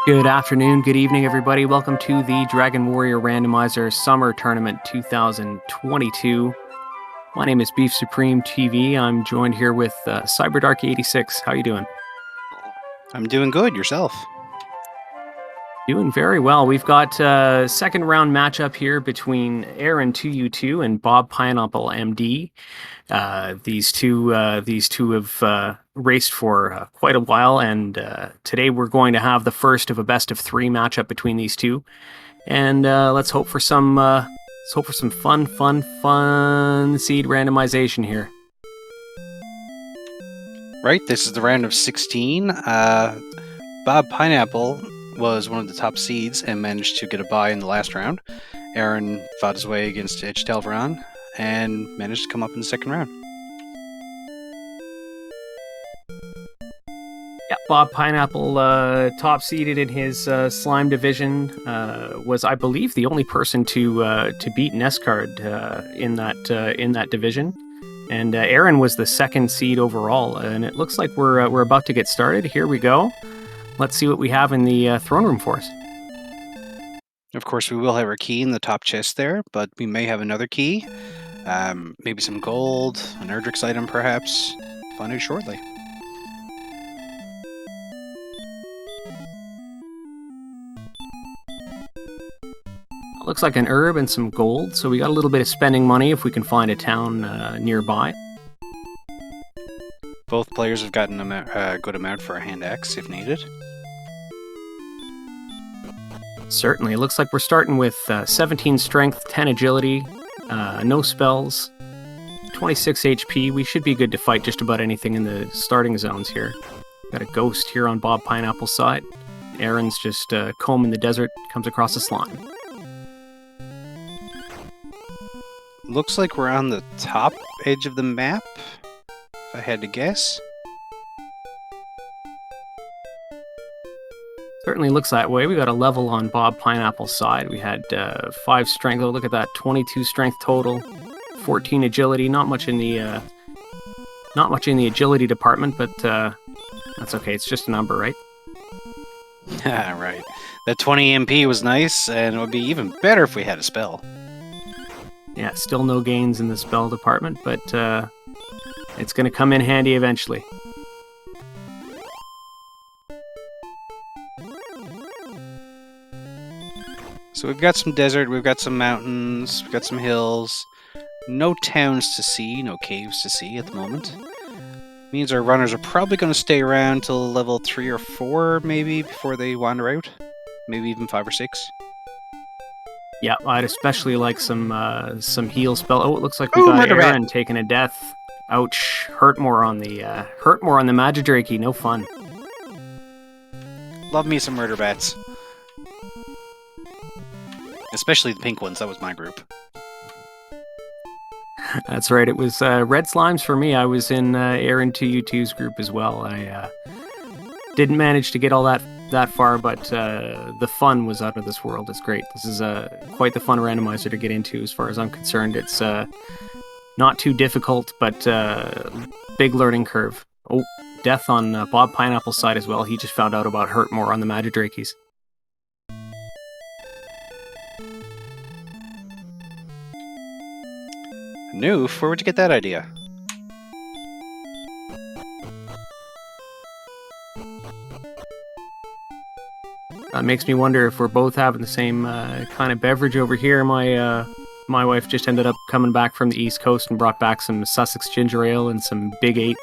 Good afternoon, good evening, everybody. Welcome to the Dragon Warrior Randomizer Summer Tournament 2022. My name is Beef Supreme TV. I'm joined here with CyberDark86. How you doing? I'm doing good. Yourself? Doing very well. We've got a second round matchup here between Aaron2u2 and BobPineappleMD. These two have raced for quite a while, and today we're going to have the first of a best of three matchup between these two. And let's hope for some fun seed randomization here. Right. This is the round of 16. Bob Pineapple was one of the top seeds and managed to get a bye in the last round. Aaron fought his way against Edge Telveron and managed to come up in the second round. Yeah, Bob Pineapple, top seeded in his slime division, was, I believe, the only person to beat Nescard in that division. And Aaron was the second seed overall. And it looks like we're about to get started. Here we go. Let's see what we have in the throne room for us. Of course, we will have our key in the top chest there, but we may have another key. Maybe some gold, an Erdrix item perhaps. Find out shortly. Looks like an herb and some gold, so we got a little bit of spending money if we can find a town nearby. Both players have gotten a good amount for a hand axe if needed. Certainly. It looks like we're starting with 17 strength, 10 agility, no spells, 26 HP. We should be good to fight just about anything in the starting zones here. Got a ghost here on Bob Pineapple's side. Aaron's just combing the desert, comes across a slime. Looks like we're on the top edge of the map, if I had to guess. Certainly looks that way. We got a level on Bob Pineapple's side. We had 5 strength. Oh, look at that, 22 strength total, 14 agility. Not much in the agility department, but that's okay. It's just a number, right? Right. That 20 MP was nice, and it would be even better if we had a spell. Yeah, still no gains in the spell department, but it's going to come in handy eventually. So we've got some desert, we've got some mountains, we've got some hills. No towns to see, no caves to see at the moment. Means our runners are probably going to stay around till level 3 or 4, maybe, before they wander out. Maybe even 5 or 6. Yeah, I'd especially like some heal spell. Oh, it looks like we got Aaron taking a death. Ouch! Hurt more on the Magidrakey. No fun. Love me some murder bats, especially the pink ones. That was my group. That's right. It was red slimes for me. I was in Aaron2u2's group as well. I didn't manage to get all that far, but the fun was out of this world. It's great. This is quite the fun randomizer to get into as far as I'm concerned. It's not too difficult, but big learning curve. Oh, death on Bob Pineapple's side as well. He just found out about hurt more on the Magidrakeys. Noof, where would you get that idea? That makes me wonder if we're both having the same kind of beverage over here. My wife just ended up coming back from the East Coast and brought back some Sussex ginger ale and some Big 8,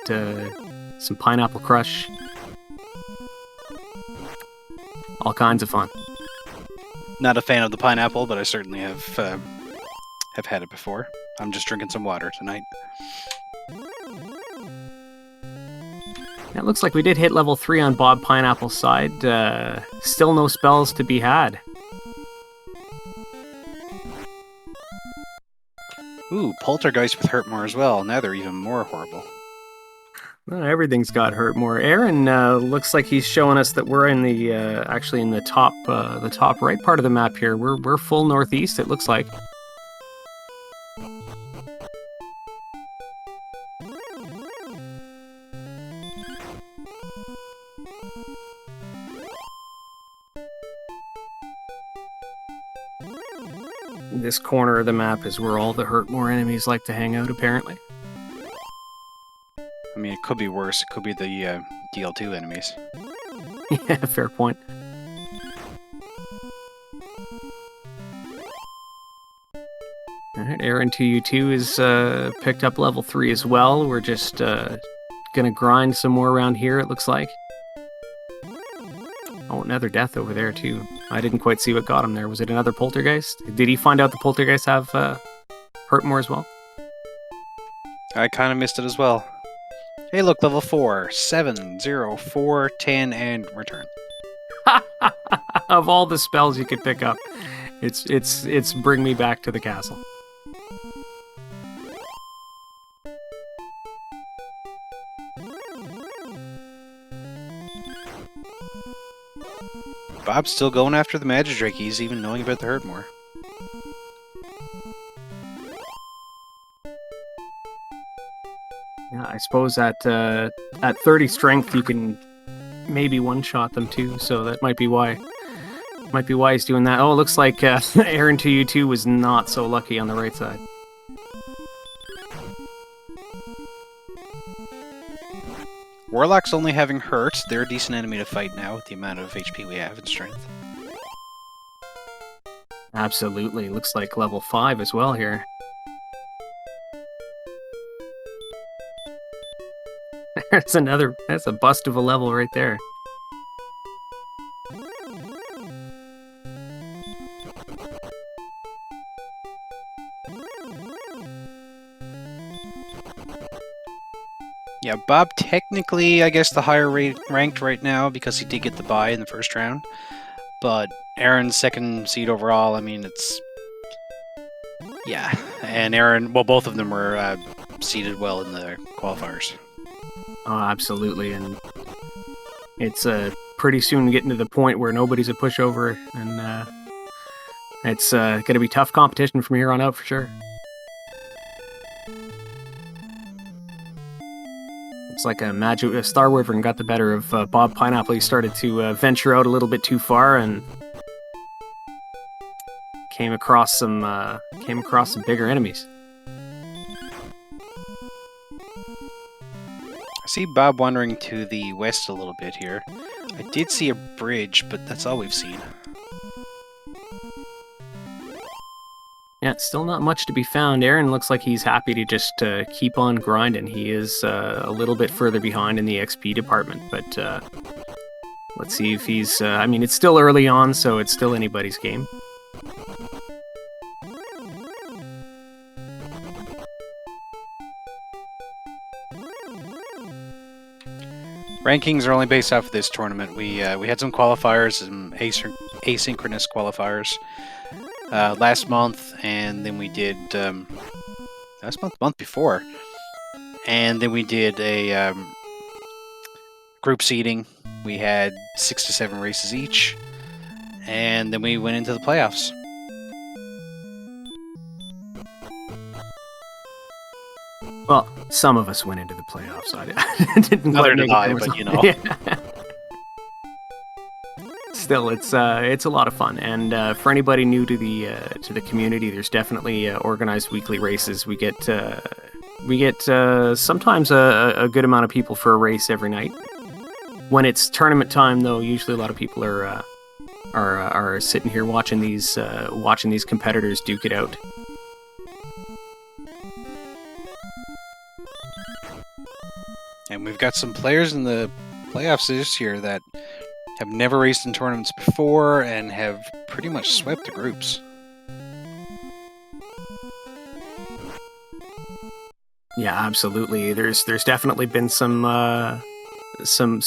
some pineapple crush. All kinds of fun. Not a fan of the pineapple, but I certainly have had it before. I'm just drinking some water tonight. It looks like we did hit level 3 on Bob Pineapple's side. Still no spells to be had. Ooh, Poltergeist with hurt more as well. Now they're even more horrible. Well, everything's got hurt more. Aaron looks like he's showing us that we're in the actually in the top right part of the map here. We're full northeast. It looks like. This corner of the map is where all the Hurtmore enemies like to hang out, apparently. I mean, it could be worse. It could be the DL2 enemies. Yeah, fair point. Alright, aaron2u2 is picked up level 3 as well. We're just gonna grind some more around here, it looks like. Oh, another death over there, too. I didn't quite see what got him there. Was it another poltergeist? Did he find out the poltergeists have Hurtmore as well? I kind of missed it as well. Hey, look, level 4, 7, 0, 4, 10, and return. Of all the spells you could pick up, it's bring me back to the castle. Bob's still going after the Magidrake. He's even knowing about the Hurtmore. Yeah, I suppose at 30 strength you can maybe one-shot them too, so that might be why. Might be why he's doing that. Oh, it looks like aaron2u2 was not so lucky on the right side. Warlock's only having hurt. They're a decent enemy to fight now with the amount of HP we have and strength. Absolutely. Looks like level 5 as well here. That's a bust of a level right there. Yeah, Bob technically, I guess, the higher ranked right now because he did get the bye in the first round. But Aaron's second seed overall, I mean, it's... Yeah, and Aaron, well, both of them were seeded well in the qualifiers. Oh, absolutely, and it's pretty soon getting to the point where nobody's a pushover, and it's going to be tough competition from here on out for sure. It's like a Star Wyvern got the better of Bob Pineapple. He started to venture out a little bit too far and came across some bigger enemies. I see Bob wandering to the west a little bit here. I did see a bridge, but that's all we've seen. Yeah, still not much to be found. Aaron looks like he's happy to just keep on grinding. He is a little bit further behind in the XP department, but let's see if he's... I mean, it's still early on, so it's still anybody's game. Rankings are only based off of this tournament. We had some qualifiers, some asynchronous qualifiers last month, and then we did last month before, and then we did a group seeding. We had 6 to 7 races each, and then we went into the playoffs. Well, some of us went into the playoffs. I didn't Neither quite did make I, it. but you know. Yeah. Still, it's a lot of fun, and for anybody new to the community, there's definitely organized weekly races. We get sometimes a good amount of people for a race every night. When it's tournament time, though, usually a lot of people are sitting here watching these competitors duke it out. And we've got some players in the playoffs this year that have never raced in tournaments before and have pretty much swept the groups. Yeah, absolutely. There's definitely been some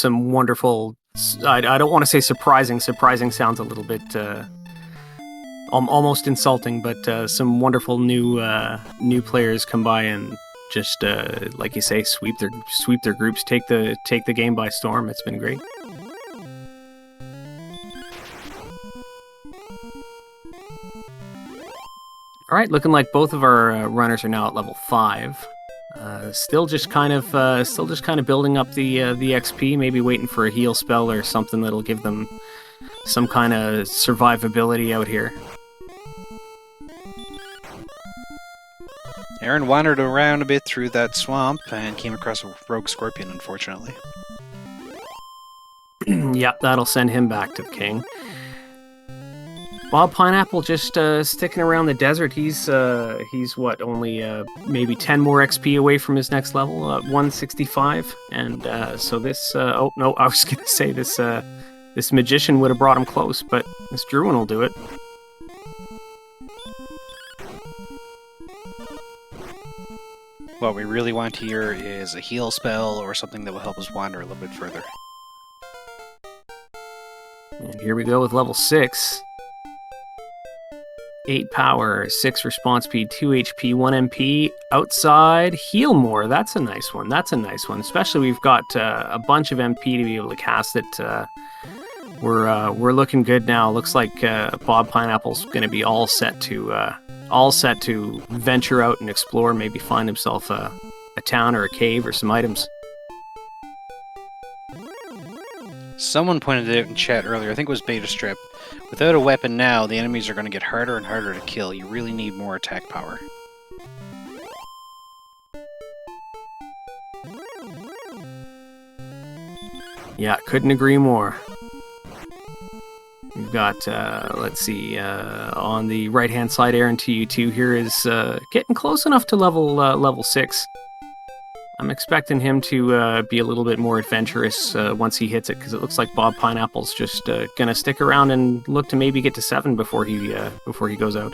wonderful. I don't want to say surprising. Surprising sounds a little bit almost insulting, but some wonderful new players come by and just like you say, sweep their groups, take the game by storm. It's been great. All right, looking like both of our runners are now at level 5. Still just kind of building up the XP. Maybe waiting for a heal spell or something that'll give them some kind of survivability out here. Aaron wandered around a bit through that swamp and came across a rogue scorpion, unfortunately. Yep, that'll send him back to the king. BobPineapple just sticking around the desert. He's what, only maybe 10 more XP away from his next level, 165. And so this, oh no, I was gonna say this magician would have brought him close, but this druid will do it. What we really want here is a heal spell or something that will help us wander a little bit further. And here we go with level 6. 8 power, 6 response speed, 2 HP, 1 MP. Outside, heal more. That's a nice one. That's a nice one. Especially we've got a bunch of MP to be able to cast it. We're looking good now. Looks like BobPineapple's going to be all set to venture out and explore. Maybe find himself a town or a cave or some items. Someone pointed it out in chat earlier, I think it was Beta Strip. Without a weapon now, the enemies are going to get harder and harder to kill. You really need more attack power. Yeah, couldn't agree more. We've got, let's see, on the right-hand side, aaron2u2 here is getting close enough to level 6. I'm expecting him to be a little bit more adventurous once he hits it, because it looks like BobPineapple's just gonna stick around and look to maybe get to 7 before he goes out.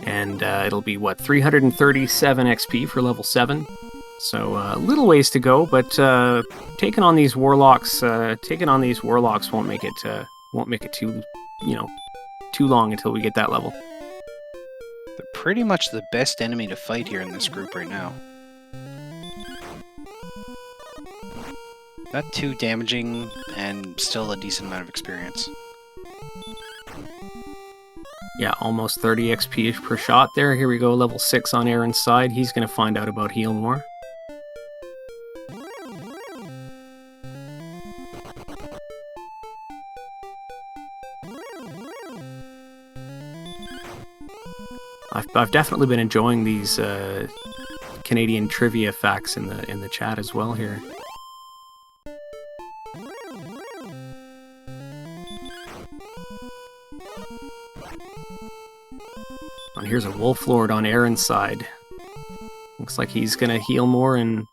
And it'll be what, 337 XP for level 7. So a little ways to go, but taking on these warlocks won't make it too long until we get that level. They're pretty much the best enemy to fight here in this group right now. Not too damaging and still a decent amount of experience. Yeah, almost 30 XP per shot there. Here we go, level 6 on Aaron's side. He's going to find out about heal more. I've definitely been enjoying these Canadian trivia facts in the chat as well here. And here's a Wolf Lord on Aaron's side. Looks like he's gonna heal more and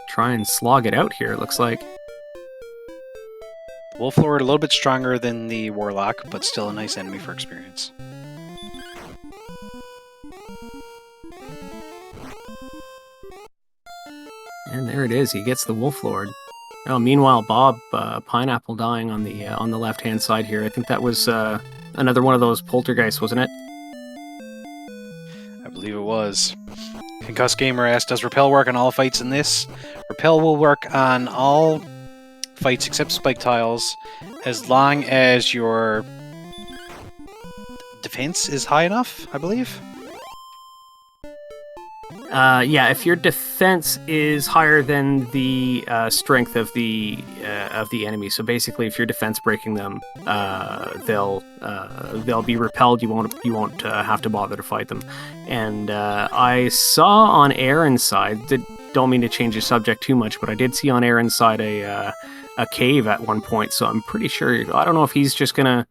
try and slog it out here, it looks like. Wolf Lord a little bit stronger than the Warlock, but still a nice enemy for experience. And there it is, he gets the Wolf Lord. Oh, meanwhile, Bob Pineapple dying on the left-hand side here. I think that was another one of those poltergeists, wasn't it? I believe it was. Concussed Gamer asked, does Repel work on all fights in this? Repel will work on all fights except spike tiles, as long as your defense is high enough, I believe. Yeah, if your defense is higher than the strength of the enemy, so basically, if you're defense breaking them, they'll be repelled. You won't have to bother to fight them. And I saw on Aaron's side, don't mean to change the subject too much, but I did see on Aaron's side a cave at one point. So I'm pretty sure. I don't know if he's just gonna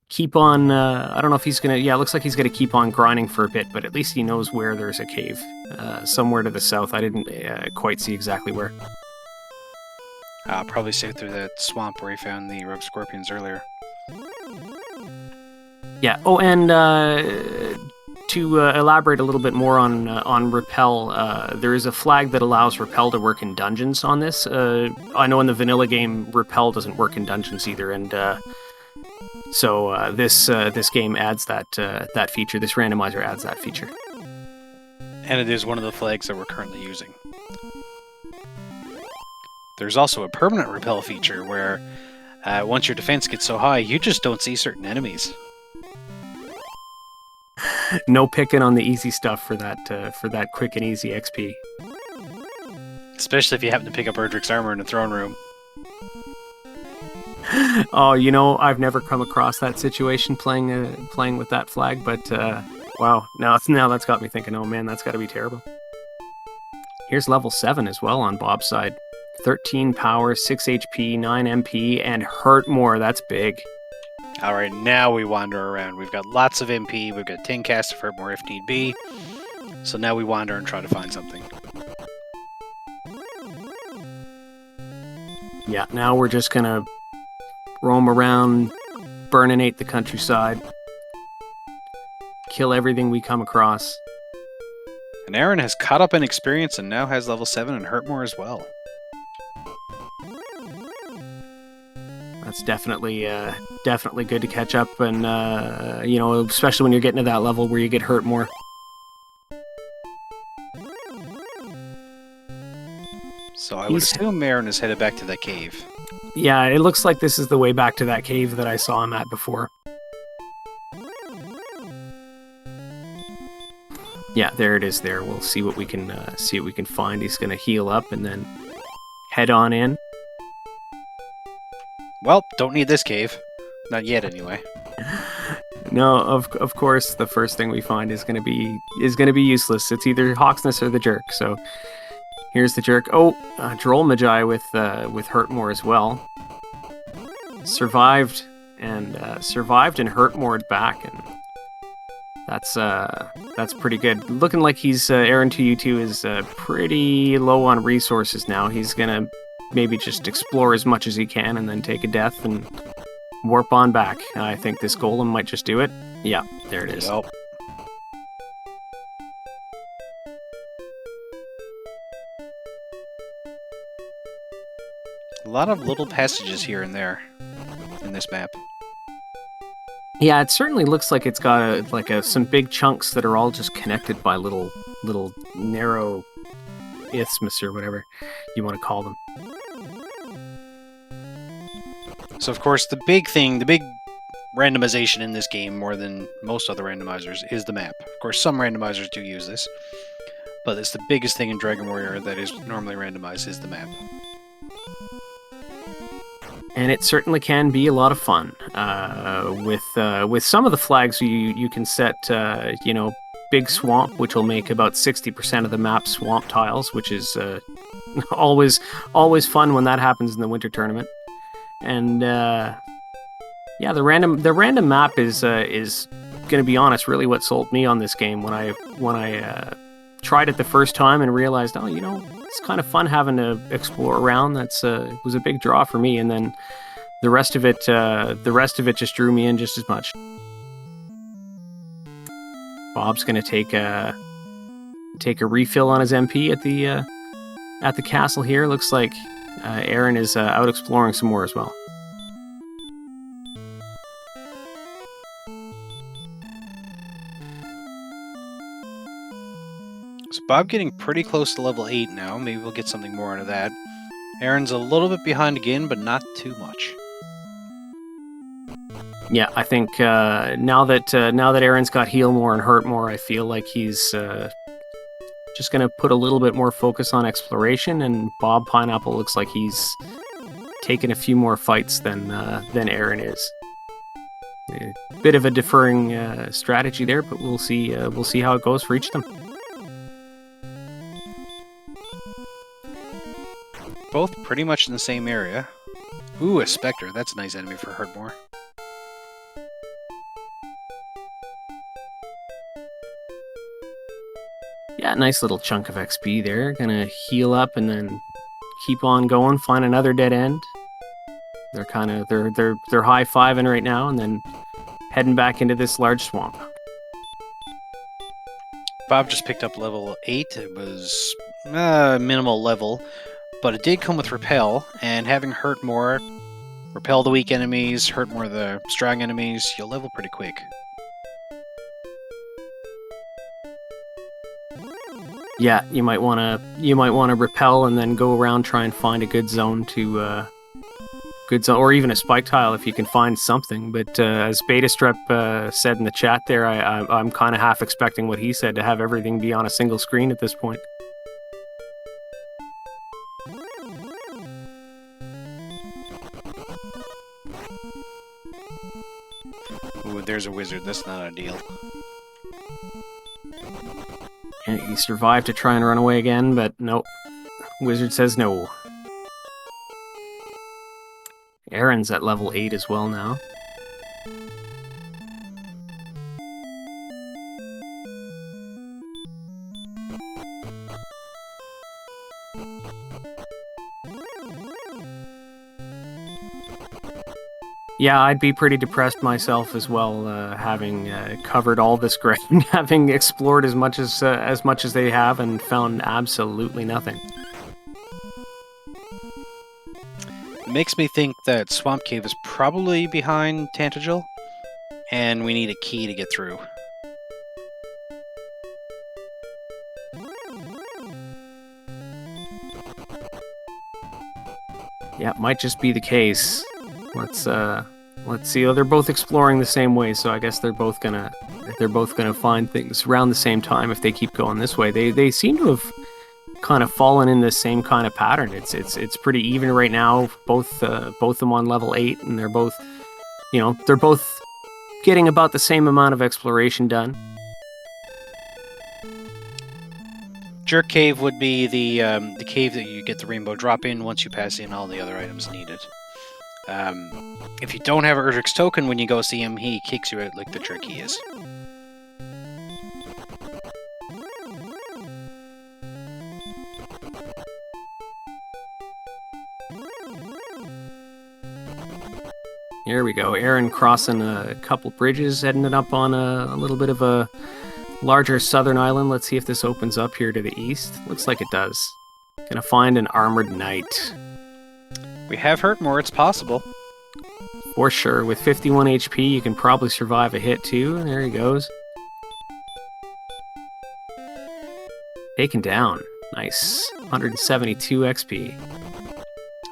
keep on. I don't know if he's gonna. Yeah, it looks like he's gonna keep on grinding for a bit, but at least he knows where there's a cave. Somewhere to the south. I didn't quite see exactly where. Probably safe through that swamp where he found the rogue scorpions earlier. Yeah. Oh, and to elaborate a little bit more on Repel, there is a flag that allows Repel to work in dungeons on this. I know in the vanilla game, Repel doesn't work in dungeons either, and so this game adds that feature. This randomizer adds that feature. And it is one of the flags that we're currently using. There's also a permanent repel feature where once your defense gets so high, you just don't see certain enemies. No picking on the easy stuff for that quick and easy XP. Especially if you happen to pick up Erdrick's armor in the throne room. Oh, you know, I've never come across that situation playing with that flag, but wow, now that's got me thinking, oh man, that's got to be terrible. Here's level 7 as well on Bob's side. 13 power, 6 HP, 9 MP, and hurt more. That's big. Alright, now we wander around. We've got lots of MP, we've got 10 cast of hurt more if need be. So now we wander and try to find something. Yeah, now we're just gonna roam around, burninate the countryside, kill everything we come across. And Aaron has caught up in experience and now has level 7 and hurt more as well. That's definitely good to catch up, and you know, especially when you're getting to that level where you get hurt more. So I would assume Aaron is headed back to that cave. Yeah, it looks like this is the way back to that cave that I saw him at before. Yeah, there it is. There, we'll see what we can find. He's gonna heal up and then head on in. Well, don't need this cave. Not yet, anyway. No, of course, the first thing we find is gonna be useless. It's either Hawksness or the Jerk. So here's the Jerk. Oh, Droll Magi with Hurtmore as well. Survived and Hurtmore'd back, and that's pretty good. Looking like he's aaron2u2 is pretty low on resources now. He's gonna maybe just explore as much as he can and then take a death and warp on back. I think this golem might just do it. Yeah, there it is. Yep. A lot of little passages here and there in this map. Yeah, it certainly looks like it's got some big chunks that are all just connected by little narrow isthmus or whatever you want to call them. So of course the big randomization in this game, more than most other randomizers, is the map. Of course some randomizers do use this, but it's the biggest thing in Dragon Warrior that is normally randomized is the map. And it certainly can be a lot of fun. With some of the flags, you can set big swamp, which will make about 60% of the map swamp tiles, which is always fun when that happens in the winter tournament. And yeah, the random map is going to be honest, really what sold me on this game when I tried it the first time and realized, oh, you know, it's kind of fun having to explore around. It was a big draw for me, and then the rest of it just drew me in just as much. Bob's gonna take a refill on his MP at the castle here. Looks like Aaron is out exploring some more as well. So Bob getting pretty close to level 8 now. Maybe we'll get something more out of that. Aaron's a little bit behind again, but not too much. Yeah, I think now that Aaron's got heal more and hurt more, I feel like he's just gonna put a little bit more focus on exploration. And Bob Pineapple looks like he's taken a few more fights than Aaron is. A bit of a differing strategy there, but we'll see how it goes for each of them. Both pretty much in the same area. Ooh, a Spectre. That's a nice enemy for Hurtmore. Yeah, nice little chunk of XP there. Gonna heal up and then keep on going, find another dead end. They're high-fiving right now and then heading back into this large swamp. Bob just picked up level 8. It was minimal level, but it did come with Repel, and having Hurtmore, repel the weak enemies, Hurtmore the strong enemies, you'll level pretty quick. Yeah, you might want to repel and then go around, try and find a good zone to good zone, or even a spike tile if you can find something. But as Betastrep said in the chat there, I'm kind of half expecting what he said, to have everything be on a single screen at this point. Ooh, there's a wizard. That's not ideal. And he survived to try and run away again, but nope. Wizard says no. Aaron's at level 8 as well now. Yeah, I'd be pretty depressed myself as well, having covered all this ground, having explored as much as they have, and found absolutely nothing. It makes me think that Swamp Cave is probably behind Tantagel, and we need a key to get through. Yeah, it might just be the case. Let's see. Oh, they're both exploring the same way, so I guess they're both gonna find things around the same time if they keep going this way. They seem to have kind of fallen in the same kind of pattern. It's pretty even right now. Both them on level 8, and they're both getting about the same amount of exploration done. Jerk Cave would be the cave that you get the rainbow drop in once you pass in all the other items needed. If you don't have Erdrick's token when you go see him, he kicks you out like the jerk he is. Here we go. Aaron crossing a couple bridges, heading it up on a little bit of a larger southern island. Let's see if this opens up here to the east. Looks like it does. Gonna find an armored knight. We have hurt more, it's possible. For sure. With 51 HP, you can probably survive a hit too. There he goes. Taken down. Nice. 172 XP.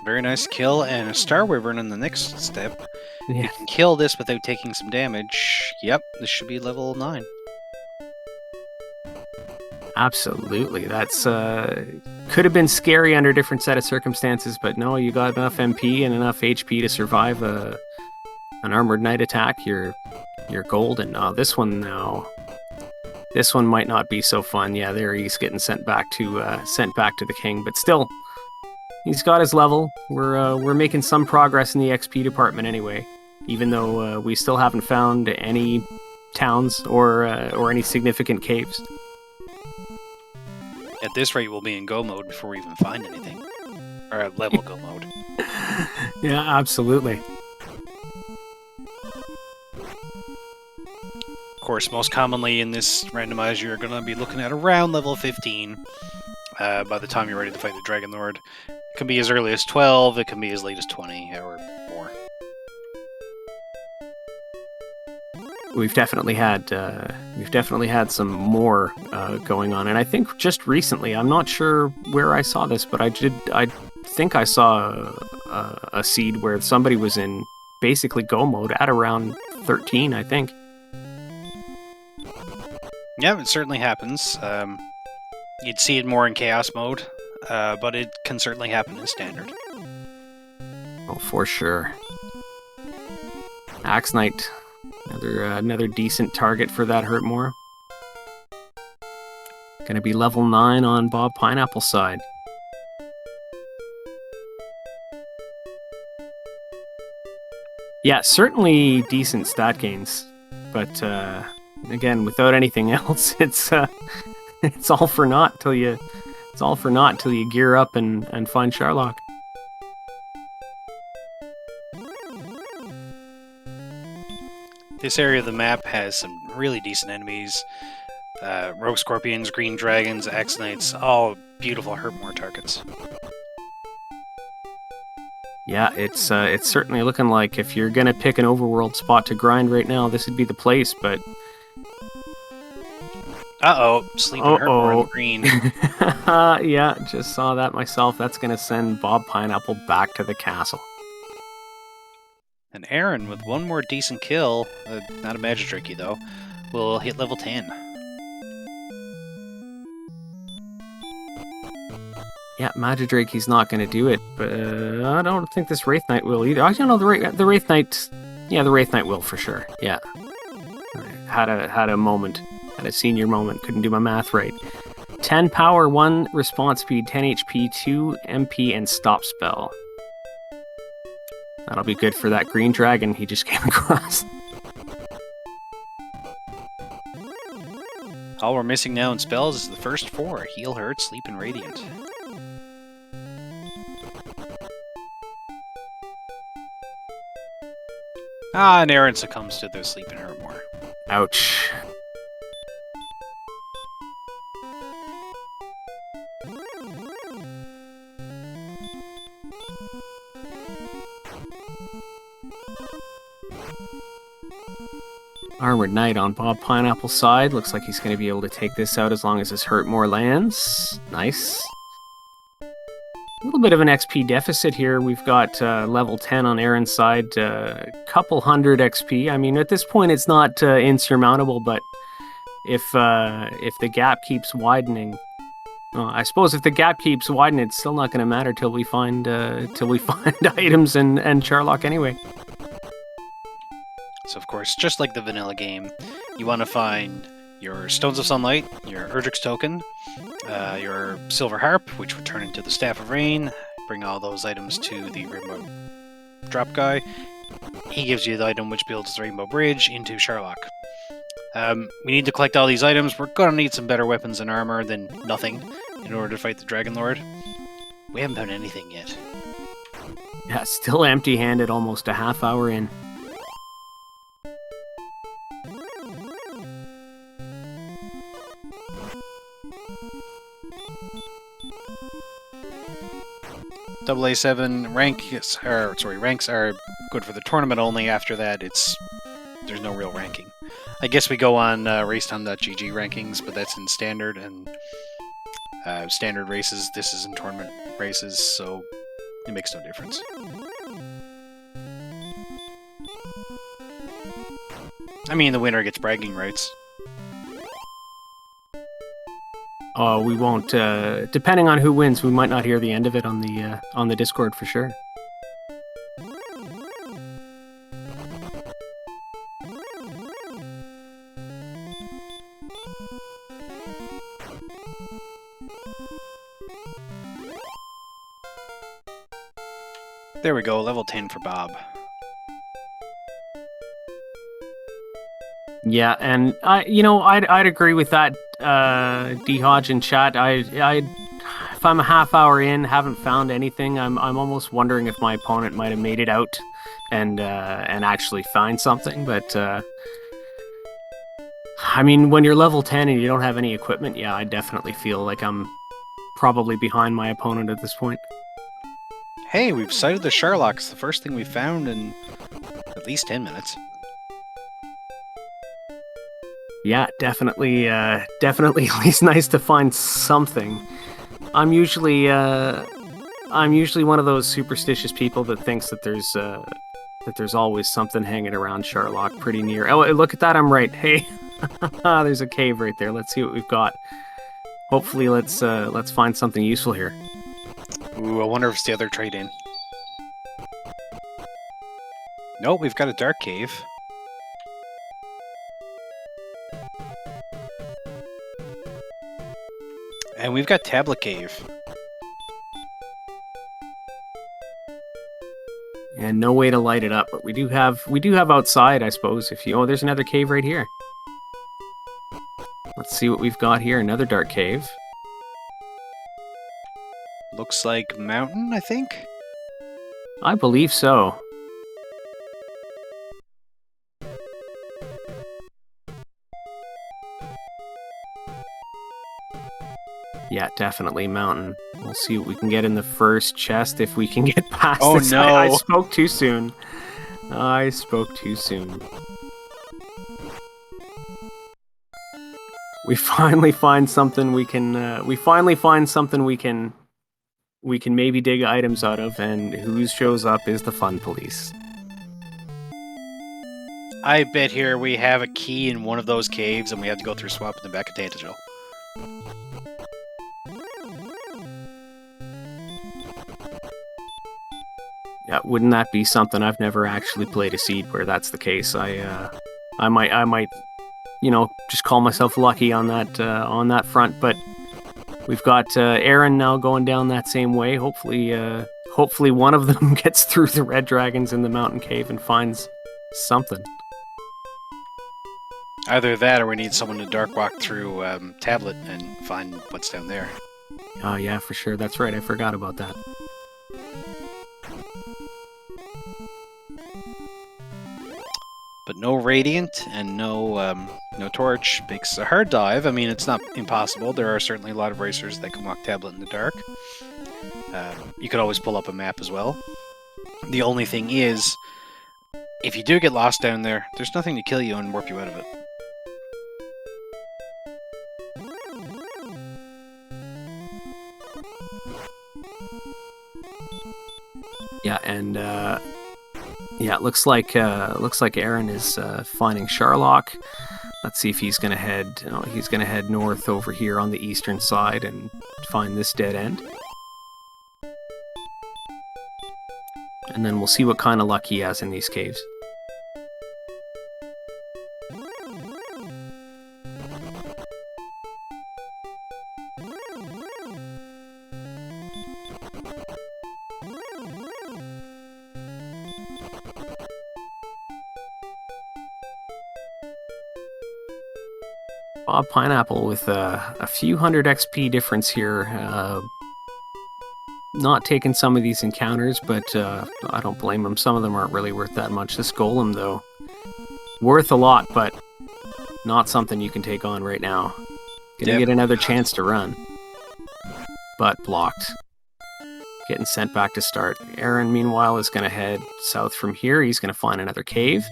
Very nice kill, and a Star Wyvern in the next step. Yeah. You can kill this without taking some damage. Yep, this should be level 9. Absolutely. That's could have been scary under a different set of circumstances, but no, you got enough MP and enough HP to survive an armored knight attack. You're golden. This one might not be so fun. Yeah, there he's getting sent back to the king, but still, he's got his level. We're making some progress in the XP department anyway, even though we still haven't found any towns or any significant caves. At this rate, we'll be in go mode before we even find anything. Or level go mode. Yeah, absolutely. Of course, most commonly in this randomizer, you're going to be looking at around level 15 by the time you're ready to fight the Dragon Lord. It can be as early as 12, it can be as late as 20, or more. We've definitely had some more going on, and I think just recently, I'm not sure where I saw this, but I think I saw a seed where somebody was in basically go mode at around 13, I think. Yeah, it certainly happens. You'd see it more in chaos mode, but it can certainly happen in standard. Oh, for sure. Axe Knight. Another decent target for that hurt more. Gonna be level 9 on BobPineapple's side. Yeah, certainly decent stat gains, but again, without anything else, it's all for naught till you gear up and find Sharlock. This area of the map has some really decent enemies. Rogue Scorpions, Green Dragons, Axe Knights, all beautiful hurt more targets. Yeah, it's certainly looking like if you're gonna pick an overworld spot to grind right now, this would be the place, but Uh-oh, sleeping hurt more in green. Yeah, just saw that myself. That's going to send Bob Pineapple back to the castle. And Aaron, with one more decent kill, not a Magidrake though, will hit level 10. Yeah, Magidrake, he's not going to do it, but I don't think this Wraith Knight will either. I don't know, the Wraith Knight, yeah, the Wraith Knight will for sure, yeah. Had a moment, had a senior moment, couldn't do my math right. 10 power, 1 response speed, 10 HP, 2 MP, and stop spell. That'll be good for that green dragon he just came across. All we're missing now in spells is the first 4, Heal, Hurt, Sleep, and Radiant. And Aaron succumbs to the Sleep and Hurt more. Ouch. Armored Knight on Bob Pineapple's side. Looks like he's going to be able to take this out as long as his hurt more lands. Nice. A little bit of an XP deficit here. We've got level 10 on Aaron's side. Couple hundred XP. I mean, at this point, it's not insurmountable, but if the gap keeps widening, I suppose if the gap keeps widening, it's still not going to matter till we find items and Charlock anyway. So of course, just like the vanilla game, you want to find your Stones of Sunlight, your Erdrick's Token, your Silver Harp, which would turn into the Staff of Rain, bring all those items to the Rainbow Drop guy. He gives you the item which builds the Rainbow Bridge into Charlock. We need to collect all these items. We're going to need some better weapons and armor than nothing in order to fight the Dragon Lord. We haven't found anything yet. Yeah, still empty-handed almost a half hour in. AA7 ranks are good for the tournament only. After that, there's no real ranking. I guess we go on racetime.gg rankings, but that's in standard and standard races. This is in tournament races, so it makes no difference. I mean, the winner gets bragging rights. We won't. Depending on who wins, we might not hear the end of it on the Discord for sure. There we go, level 10 for Bob. Yeah, and I'd agree with that. D Hodge in chat. If I'm a half hour in, haven't found anything, I'm almost wondering if my opponent might have made it out and actually find something. But I mean, when you're level 10 and you don't have any equipment, yeah, I definitely feel like I'm probably behind my opponent at this point. Hey, we've sighted the Charlocks, the first thing we found in at least 10 minutes. Yeah, definitely at least nice to find something. I'm usually one of those superstitious people that thinks that there's always something hanging around Charlock pretty near. Oh, look at that, I'm right. Hey, there's a cave right there. Let's see what we've got. Hopefully, let's find something useful here. Ooh, I wonder if it's the other trade-in. Nope, we've got a dark cave. And we've got Tablet Cave. And no way to light it up, but we do have outside, I suppose. There's another cave right here. Let's see what we've got here. Another dark cave. Looks like mountain, I think? I believe so. Yeah, definitely mountain. We'll see what we can get in the first chest if we can get past this. No! I spoke too soon. I spoke too soon. We finally find something we can. We finally find something we can maybe dig items out of, and who shows up is the fun police. I bet here we have a key in one of those caves, and we have to go through swamp in the back of Tantegel. Yeah, wouldn't that be something? I've never actually played a seed where that's the case. I might, just call myself lucky on that front. But we've got Aaron now going down that same way. Hopefully one of them gets through the red dragons in the mountain cave and finds something. Either that, or we need someone to dark walk through Tablet and find what's down there. Oh yeah, for sure. That's right. I forgot about that. But no Radiant and no Torch makes a hard dive. I mean, it's not impossible. There are certainly a lot of racers that can walk Tablet in the dark. You could always pull up a map as well. The only thing is, if you do get lost down there, there's nothing to kill you and warp you out of it. Yeah, and yeah, it looks like Aaron is finding Sharlock. Let's see if he's gonna head. He's gonna head north over here on the eastern side and find this dead end. And then we'll see what kind of luck he has in these caves. Bob Pineapple with a few hundred XP difference here. Not taking some of these encounters, but I don't blame him. Some of them aren't really worth that much. This golem, though, worth a lot, but not something you can take on right now. Gonna get another chance to run, but blocked. Getting sent back to start. Aaron, meanwhile, is gonna head south from here. He's gonna find another cave.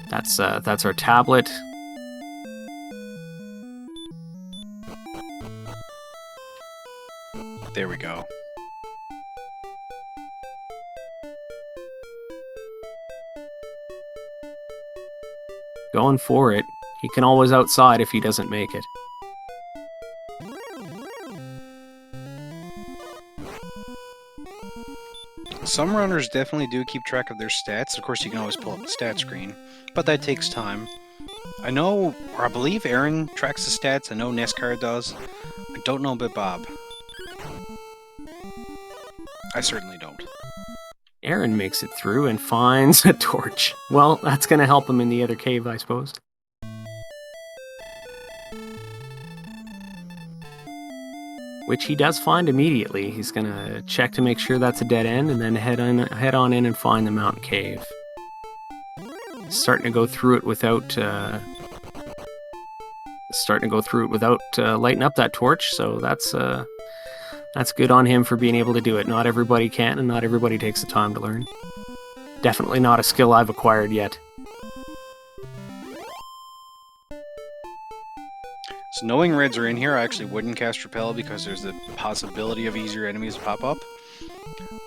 That's our tablet. There we go. Going for it. He can always outside if he doesn't make it. Some runners definitely do keep track of their stats. Of course, you can always pull up the stat screen, but that takes time. I know, or I believe Aaron tracks the stats. I know NESCAR does. I don't know about Bob. I certainly don't. Aaron makes it through and finds a torch. Well, that's going to help him in the other cave, I suppose. Which he does find immediately. He's going to check to make sure that's a dead end and then head on in and find the mountain cave. Starting to go through it without lighting up that torch, so that's good on him for being able to do it. Not everybody can, and not everybody takes the time to learn. Definitely not a skill I've acquired yet. So knowing reds are in here, I actually wouldn't cast Repel because there's the possibility of easier enemies to pop up.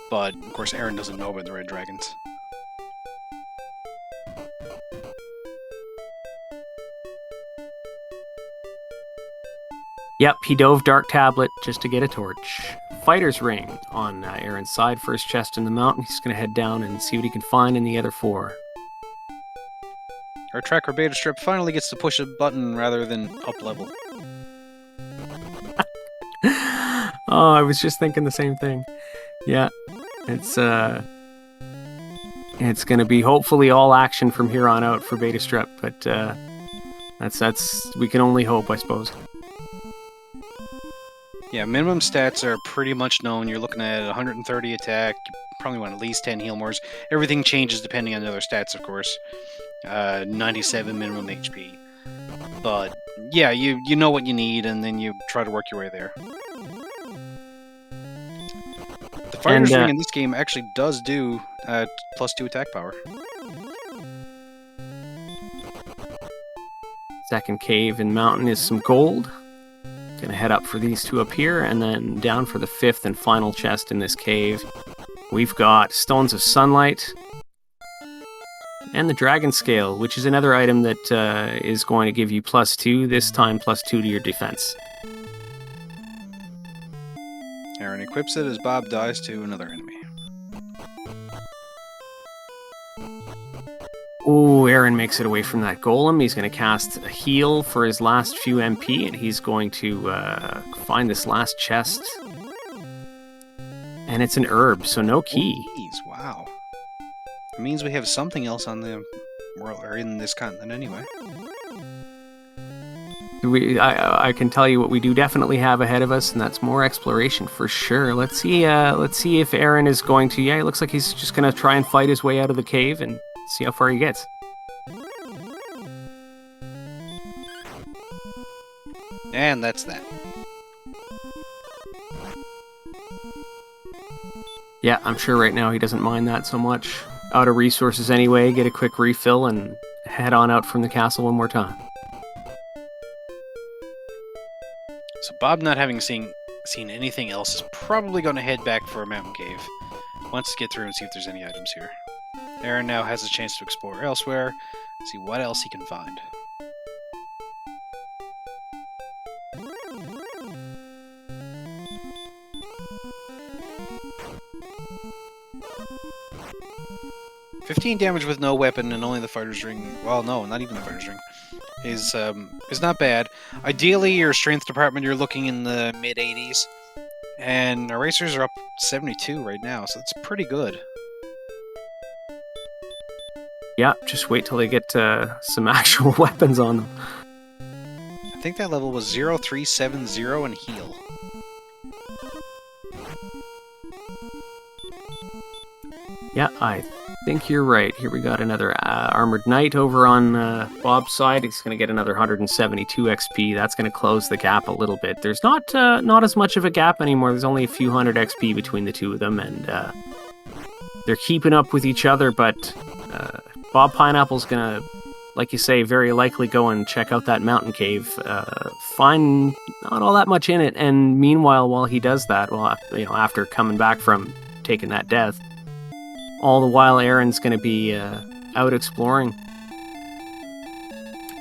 But, of course, Aaron doesn't know about the red dragons. Yep, he dove Dark Tablet just to get a torch. Fighter's Ring on Aaron's side. First chest in the mountain. He's going to head down and see what he can find in the other four. Our tracker beta strip finally gets to push a button rather than up level. Oh, I was just thinking the same thing. Yeah, it's going to be hopefully all action from here on out for beta strip, but that's we can only hope, I suppose. Yeah, minimum stats are pretty much known. You're looking at 130 attack. You probably want at least 10 heal mores. Everything changes depending on the other stats, of course. 97 minimum HP. But yeah, you know what you need, and then you try to work your way there. The Fighter's Ring in this game actually does do +2 attack power. Second cave and mountain is some gold. Gonna head up for these two up here, and then down for the fifth and final chest in this cave. We've got Stones of Sunlight and the Dragon Scale, which is another item that is going to give you +2, this time +2 to your defense. Aaron equips it as Bob dies to another enemy. Oh, Aaron makes it away from that golem. He's going to cast a heal for his last few MP, and he's going to find this last chest. And it's an herb, so no key. Keys, wow. It means we have something else on the world, or in this continent anyway. I can tell you what we do definitely have ahead of us, and that's more exploration for sure. Let's see if Aaron is going to. Yeah, it looks like he's just going to try and fight his way out of the cave and see how far he gets. And that's that. Yeah, I'm sure right now he doesn't mind that so much. Out of resources anyway, get a quick refill and head on out from the castle one more time. So Bob, not having seen anything else, is probably going to head back for a mountain cave. Wants to get through and see if there's any items here. Aaron now has a chance to explore elsewhere, see what else he can find. $15 damage with no weapon and only the fighter's ring. Well, no, not even the fighter's ring. Is not bad. Ideally, your strength department, you're looking in the mid-80s. And our racers are up 72 right now, so it's pretty good. Yeah, just wait till they get some actual weapons on them. I think that level was 0370 and heal. Yeah, I think you're right. Here we got another Armored Knight over on Bob's side. He's going to get another 172 XP. That's going to close the gap a little bit. There's not as much of a gap anymore. There's only a few hundred XP between the two of them, and they're keeping up with each other, but Bob Pineapple's going to, like you say, very likely go and check out that mountain cave, find not all that much in it, and meanwhile, while he does that, well, after coming back from taking that death, all the while Aaron's going to be out exploring.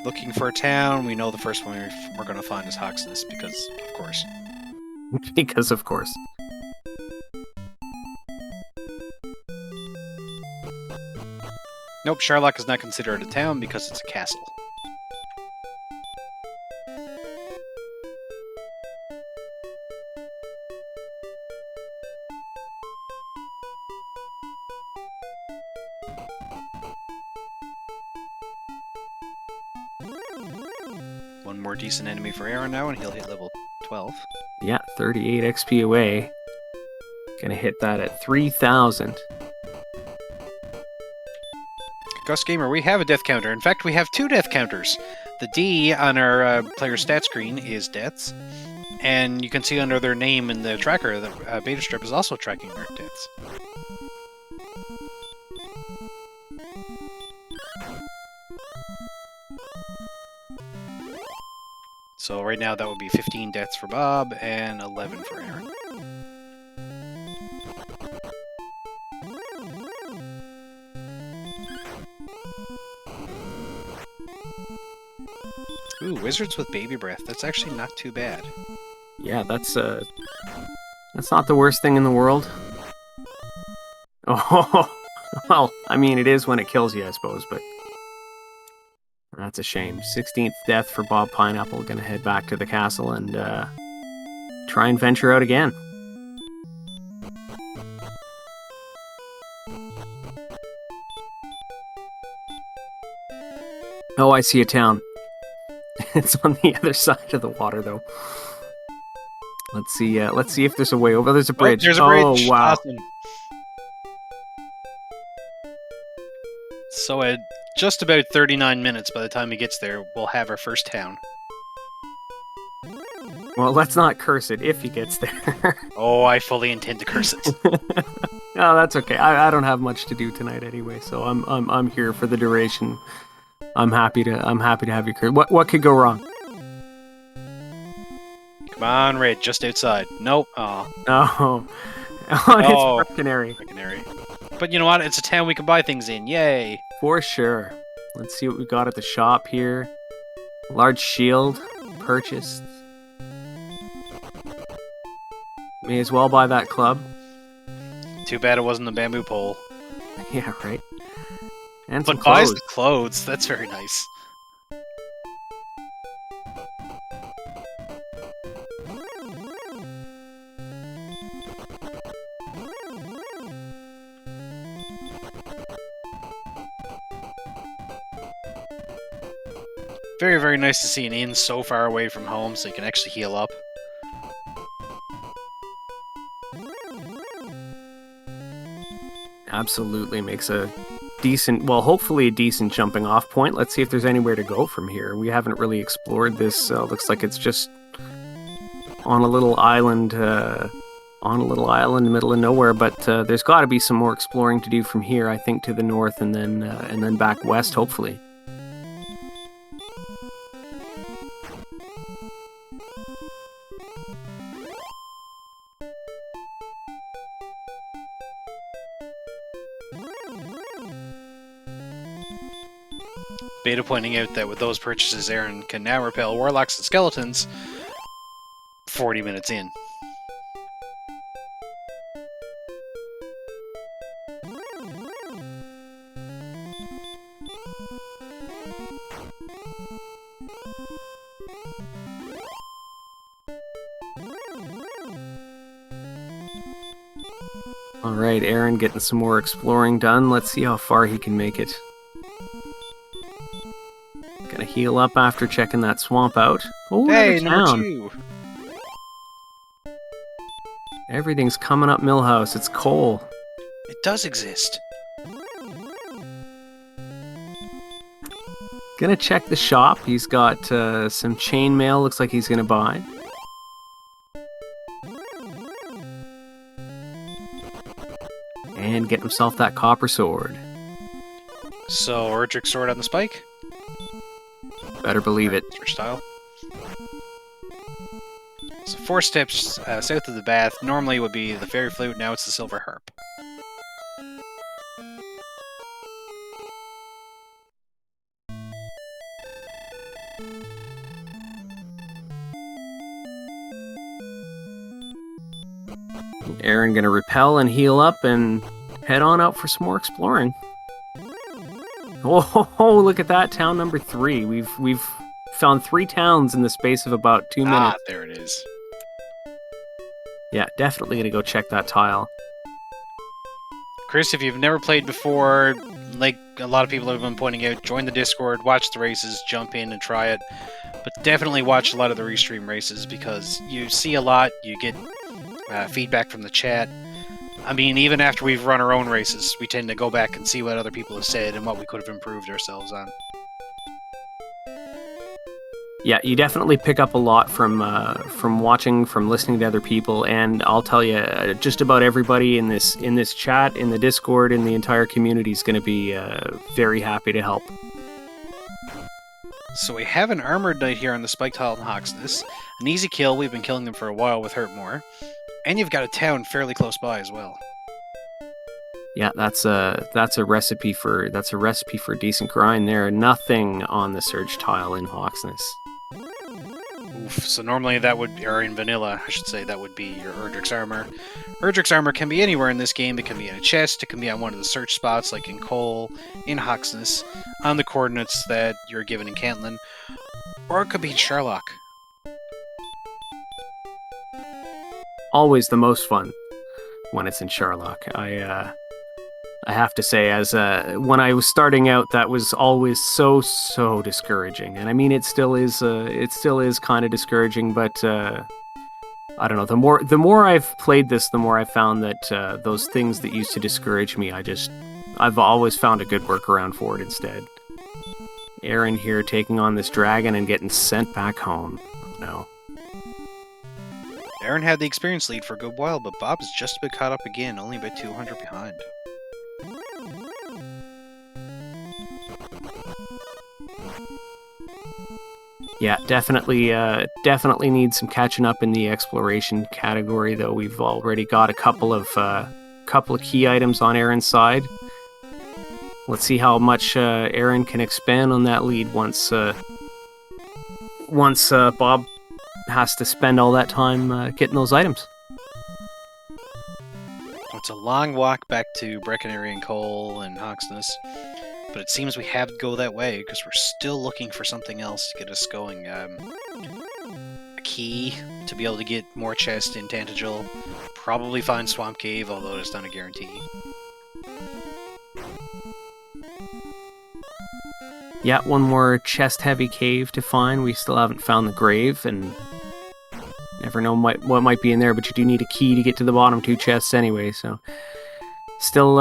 Looking for a town. We know the first one we're going to find is Hoxness, because, of course. Because, of course. Nope, Sherlock is not considered a town because it's a castle. One more decent enemy for Aaron now, and he'll hit level 12. Yeah, 38 XP away. Gonna hit that at 3,000. Gus Gamer, we have a death counter. In fact, we have two death counters. The D on our player stat screen is deaths, and you can see under their name in the tracker that Beta Strip is also tracking their deaths. So right now that would be 15 deaths for Bob and 11 for Aaron. Ooh, wizards with baby breath. That's actually not too bad. Yeah, that's not the worst thing in the world. Oh, well, I mean, it is when it kills you, I suppose, but that's a shame. 16th death for Bob Pineapple. Gonna head back to the castle and try and venture out again. Oh, I see a town. It's on the other side of the water, though. Let's see if there's a way over. There's a bridge. Oh, there's a bridge. Oh, wow. Awesome. So at just about 39 minutes by the time he gets there, we'll have our first town. Well, let's not curse it if he gets there. Oh, I fully intend to curse it. No, that's okay. I don't have much to do tonight anyway, so I'm here for the duration. I'm happy to have you. What could go wrong? Come on, Raid, just outside. Nope. Aw. Oh, Oh. it's Canary. Canary. But you know what? It's a town we can buy things in. Yay. For sure. Let's see what we got at the shop here. Large shield purchased. May as well buy that club. Too bad it wasn't a bamboo pole. Yeah, right. And some But buys clothes. the clothes. That's very nice. Very, very nice to see an inn so far away from home so you can actually heal up. Absolutely makes a decent, well, hopefully a decent jumping off point. Let's see if there's anywhere to go from here. We haven't really explored this. Looks like it's just on a little island, in the middle of nowhere. But there's got to be some more exploring to do from here. I think to the north and then back west, hopefully. Beta pointing out that with those purchases, Aaron can now repel warlocks and skeletons 40 minutes in. Alright, Aaron getting some more exploring done. Let's see how far he can make it. Gonna heal up after checking that swamp out. Oh, Hey, another town. number 2! Everything's coming up Millhouse. It's coal. It does exist. Gonna check the shop. He's got some chainmail. Looks like he's gonna buy. And get himself that copper sword. So, Erdrick sword on the spike? Better believe it. Switch style. So 4 steps south of the bath. Normally would be the fairy flute, now it's the silver harp. Aaron gonna repel and heal up and head on out for some more exploring. Oh, look at that, town number 3. We've found 3 towns in the space of about 2 minutes. Ah, there it is. Yeah, definitely gonna go check that tile. Chris, if you've never played before, like a lot of people have been pointing out, join the Discord, watch the races, jump in and try it. But definitely watch a lot of the restream races because you see a lot, you get feedback from the chat. I mean, even after we've run our own races, we tend to go back and see what other people have said and what we could have improved ourselves on. Yeah, you definitely pick up a lot from watching, from listening to other people, and I'll tell you, just about everybody in this chat, in the Discord, in the entire community is going to be very happy to help. So we have an armored knight here on the spike tile in Hawksness. An easy kill, we've been killing them for a while with Hurtmore. And you've got a town fairly close by as well. Yeah, that's a recipe for a decent grind there. Nothing on the surge tile in Hawksness. Oof, so normally that would, or in vanilla, I should say, that would be your Erdrick's armor. Erdrick's armor can be anywhere in this game. It can be in a chest, it can be on one of the search spots, like in Cole, in Hawksness, on the coordinates that you're given in Cantlin, or it could be in Sherlock. Always the most fun when it's in Sherlock. I have to say, as when I was starting out, that was always so discouraging. And I mean, it still is kind of discouraging. But I don't know. The more I've played this, the more I found that those things that used to discourage me, I've always found a good workaround for it instead. Aaron here taking on this dragon and getting sent back home. Oh, no. Aaron had the experience lead for a good while, but Bob's just about caught up again, only about 200 behind. Yeah, definitely need some catching up in the exploration category, though. We've already got a couple of key items on Aaron's side. Let's see how much Aaron can expand on that lead once Bob has to spend all that time getting those items. It's a long walk back to Breckenary and Cole and Hawksness, but it seems we have to go that way because we're still looking for something else to get us going. A key to be able to get more chests in Tantagel. Probably find Swamp Cave, although it's not a guarantee. Yeah, one more chest-heavy cave to find. We still haven't found the grave, and never know what might be in there, but you do need a key to get to the bottom 2 chests anyway, so still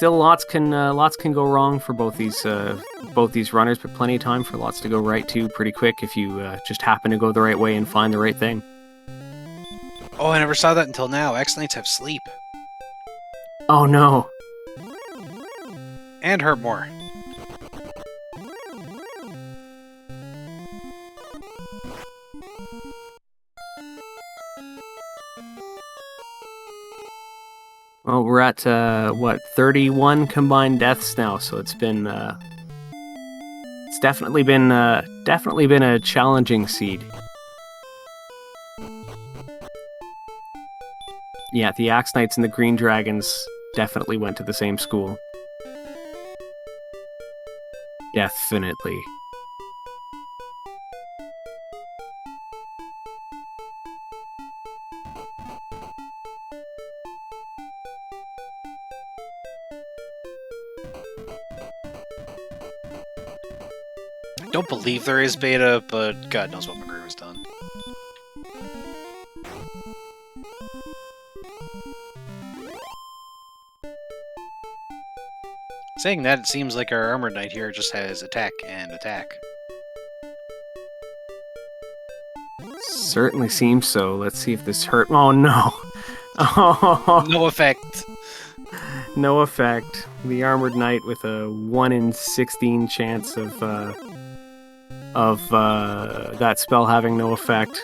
lots can go wrong for both these runners, but plenty of time for lots to go right too pretty quick if you just happen to go the right way and find the right thing. Oh, I never saw that until now. X-Knights have sleep. Oh no. And hurt more. Well, we're at 31 combined deaths now, so it's been it's definitely been a challenging seed. Yeah, the Axe Knights and the Green Dragons definitely went to the same school. Definitely. I don't believe there is beta, but God knows what McGrew has done. Saying that, it seems like our Armored Knight here just has attack and attack. Certainly seems so. Let's see if this hurt. Oh no! Oh, No effect. no effect. The Armored Knight with a 1 in 16 chance of that spell having no effect.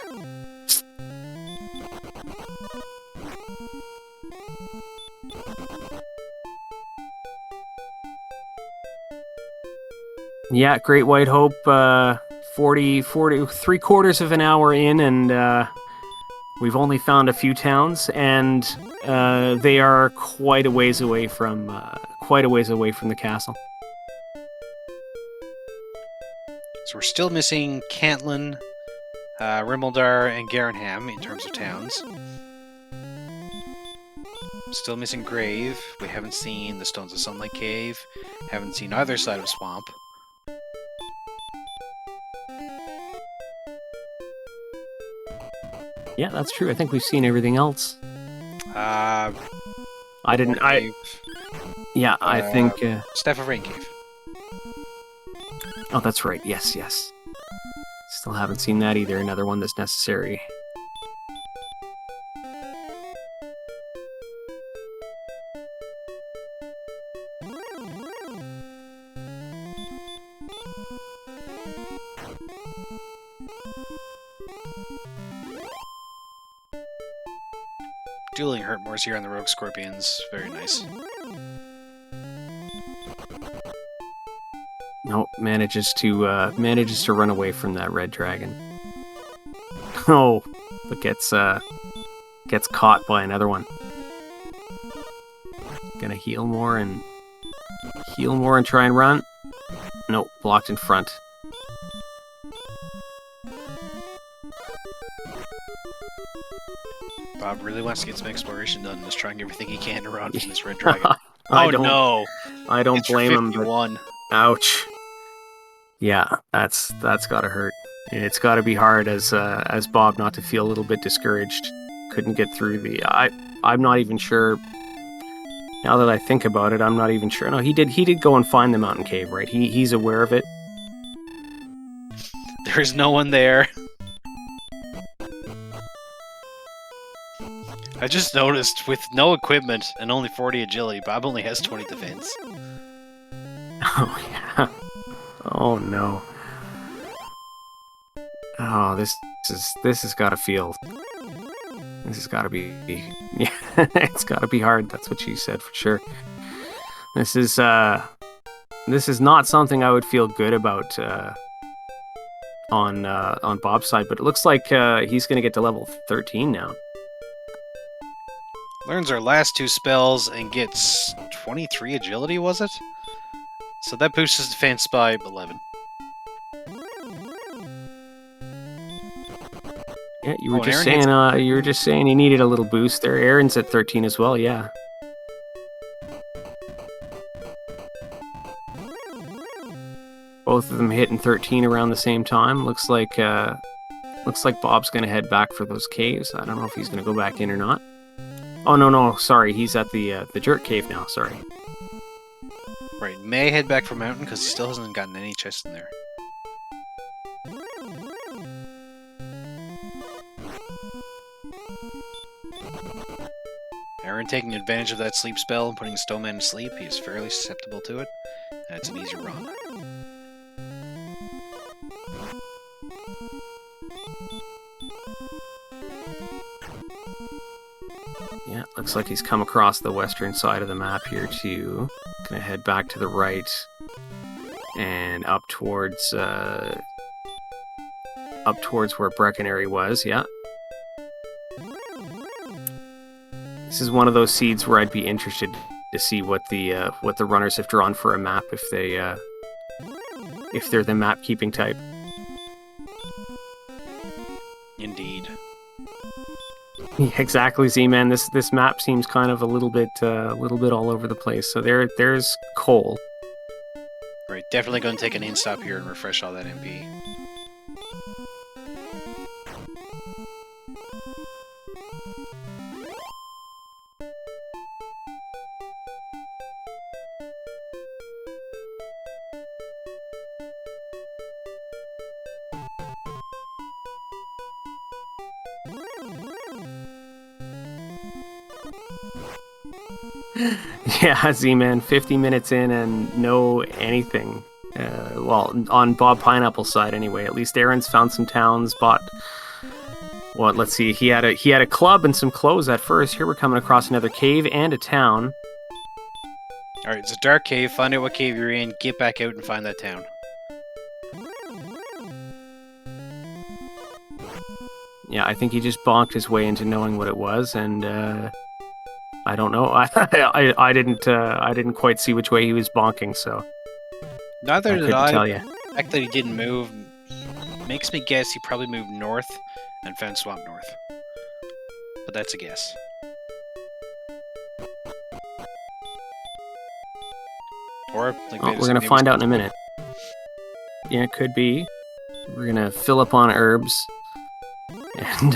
Yeah, Great White Hope, 40, 3/4 of an hour in, and we've only found a few towns, and they are quite a ways away from the castle. So we're still missing Cantlin, Rimmildar, and Garenham in terms of towns. Still missing Grave. We haven't seen the Stones of Sunlight Cave. Haven't seen either side of Swamp. Yeah, that's true. I think we've seen everything else. I didn't. I think. Staff of Rain Cave. Oh, that's right. Yes. Still haven't seen that either. Another one that's necessary. Dueling Hurtmores here on the Rogue Scorpions. Very nice. Nope, manages to run away from that red dragon. Oh, but gets caught by another one. Gonna heal more and try and run. Nope, blocked in front. Bob really wants to get some exploration done and is trying everything he can to run from this red dragon. I no! don't It's blame him. 51. Ouch. Yeah, that's gotta hurt. It's gotta be hard as Bob not to feel a little bit discouraged. Couldn't get through the. I'm not even sure. Now that I think about it, I'm not even sure. No, he did go and find the mountain cave, right? He's aware of it. There's no one there. I just noticed, with no equipment and only 40 agility, Bob only has 20 defense. Oh yeah. Oh no. Oh, this has got to feel. This has got to be. Yeah, it's got to be hard. That's what she said for sure. This is not something I would feel good about on Bob's side, but it looks like he's going to get to level 13 now. Learns our last 2 spells and gets 23 agility, was it? So that boosts his defense by 11. Yeah, you were just saying he needed a little boost there. Aaron's at 13 as well, yeah. Both of them hitting 13 around the same time. Looks like Bob's gonna head back for those caves. I don't know if he's gonna go back in or not. Oh no, sorry, he's at the jerk cave now. Sorry. Right, may head back for mountain because he still hasn't gotten any chests in there. Aaron taking advantage of that sleep spell and putting the Stoneman to sleep. He is fairly susceptible to it, and it's an easy run. Yeah, looks like he's come across the western side of the map here too. Gonna head back to the right and up towards where Breckenary was. Yeah. This is one of those seeds where I'd be interested to see what the runners have drawn for a map if they're the map keeping type. Indeed. Yeah, exactly, Z-Man. This map seems kind of a little bit all over the place. So there's coal. Right, definitely going to take an in-stop here and refresh all that MP. Yeah, Z-Man, 50 minutes in and no anything. Well, on Bob Pineapple's side anyway. At least Aaron's found some towns, bought... What, let's see, he had a club and some clothes at first. Here we're coming across another cave and a town. Alright, it's a dark cave. Find out what cave you're in, get back out and find that town. Yeah, I think he just bonked his way into knowing what it was, and I don't know. I didn't quite see which way he was bonking, so Neither did I. Tell you. The fact that he didn't move makes me guess he probably moved north and found Swamp North. But that's a guess. Or like we're gonna find out in a minute. Yeah, it could be. We're gonna fill up on herbs and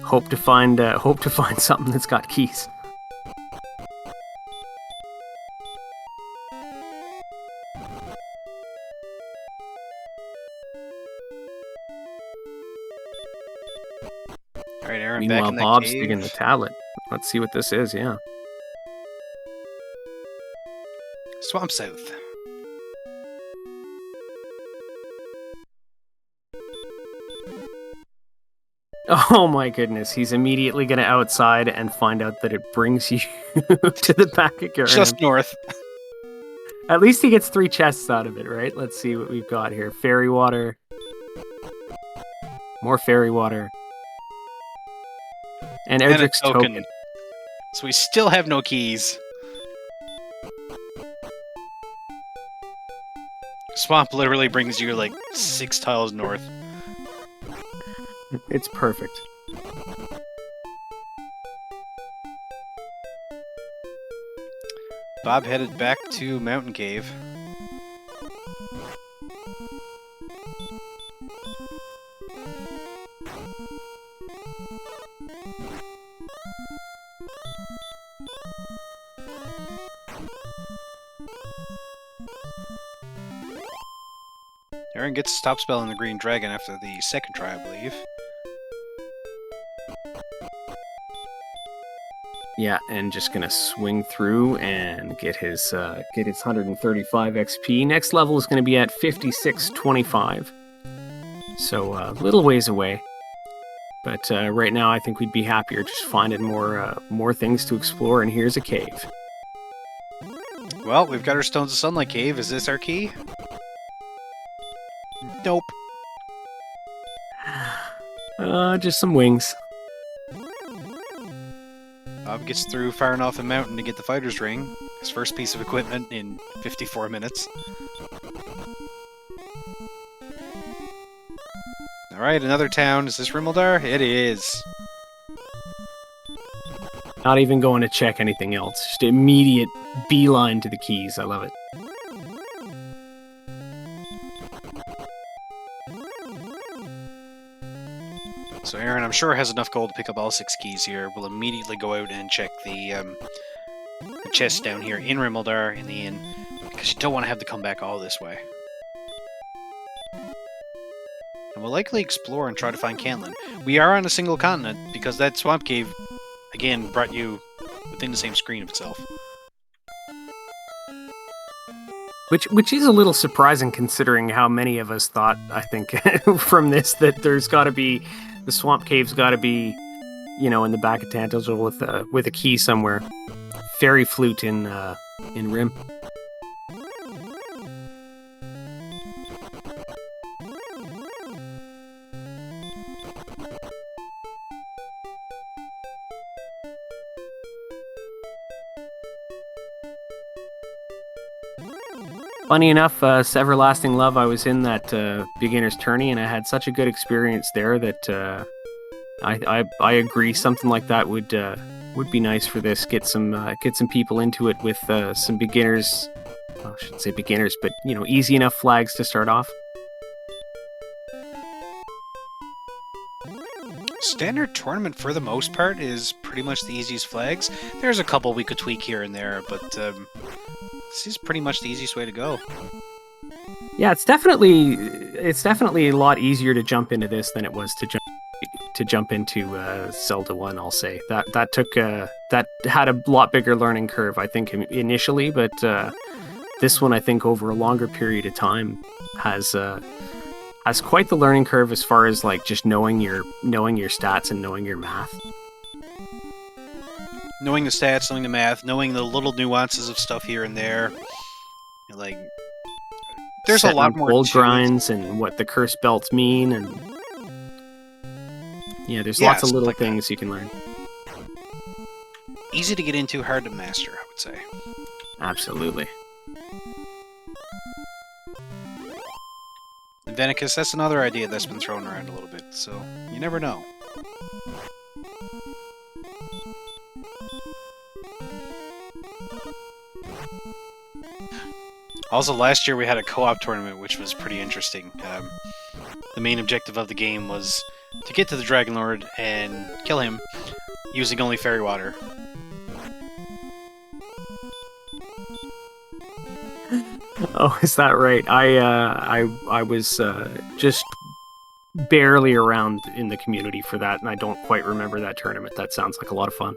hope to find something that's got keys. All right, Aaron. Meanwhile, back in that Bob's cave. digging the tablet. Let's see what this is. Yeah. Swamp South. Oh my goodness, he's immediately going to outside and find out that it brings you to the back again. Just north. At least he gets 3 chests out of it, right? Let's see what we've got here. Fairy water. More fairy water. And Edric's token. So we still have no keys. Swamp literally brings you like 6 tiles north. It's perfect. Bob headed back to Mountain Cave. Aaron gets a stop spell on the Green Dragon after the second try, I believe. Yeah, and just gonna swing through and get his 135 XP. Next level is gonna be at 5625. So a little ways away. But right now, I think we'd be happier just finding more things to explore. And here's a cave. Well, we've got our Stones of Sunlight cave. Is this our key? Nope. Just some wings. Bob gets through far enough a mountain to get the fighter's ring, his first piece of equipment in 54 minutes. Alright, another town. Is this Rimildar? It is. Not even going to check anything else. Just immediate beeline to the keys. I love it. So Aaron, I'm sure, has enough gold to pick up all 6 keys here. We'll immediately go out and check the chest down here in Rimildar in the inn, because you don't want to have to come back all this way. And we'll likely explore and try to find Cantlin. We are on a single continent, because that swamp cave, again, brought you within the same screen of itself. Which is a little surprising considering how many of us thought, I think, from this, that there's got to be... The swamp cave's got to be, you know, in the back of Tantalus with a key somewhere. Fairy flute in Rim. Funny enough, Everlasting Love, I was in that beginner's tourney, and I had such a good experience there that I agree something like that would be nice for this. Get some people into it with some beginners. Well, I shouldn't say beginners, but you know, easy enough flags to start off. Standard tournament, for the most part, is pretty much the easiest flags. There's a couple we could tweak here and there, but this is pretty much the easiest way to go. Yeah, it's definitely a lot easier to jump into this than it was to jump into Zelda 1. I'll say that took that had a lot bigger learning curve, I think, initially, but this one, I think, over a longer period of time has quite the learning curve as far as like just knowing your stats and knowing your math. Knowing the stats, knowing the math, knowing the little nuances of stuff here and there. Like, there's a lot more gold grinds and what the curse belts mean, and yeah, there's lots of little things you can learn. Easy to get into, hard to master, I would say. Absolutely. And Venicus, that's another idea that's been thrown around a little bit, so you never know. Also, last year we had a co-op tournament, which was pretty interesting. The main objective of the game was to get to the Dragon Lord and kill him using only fairy water. Oh, is that right? I was just barely around in the community for that, and I don't quite remember that tournament. That sounds like a lot of fun.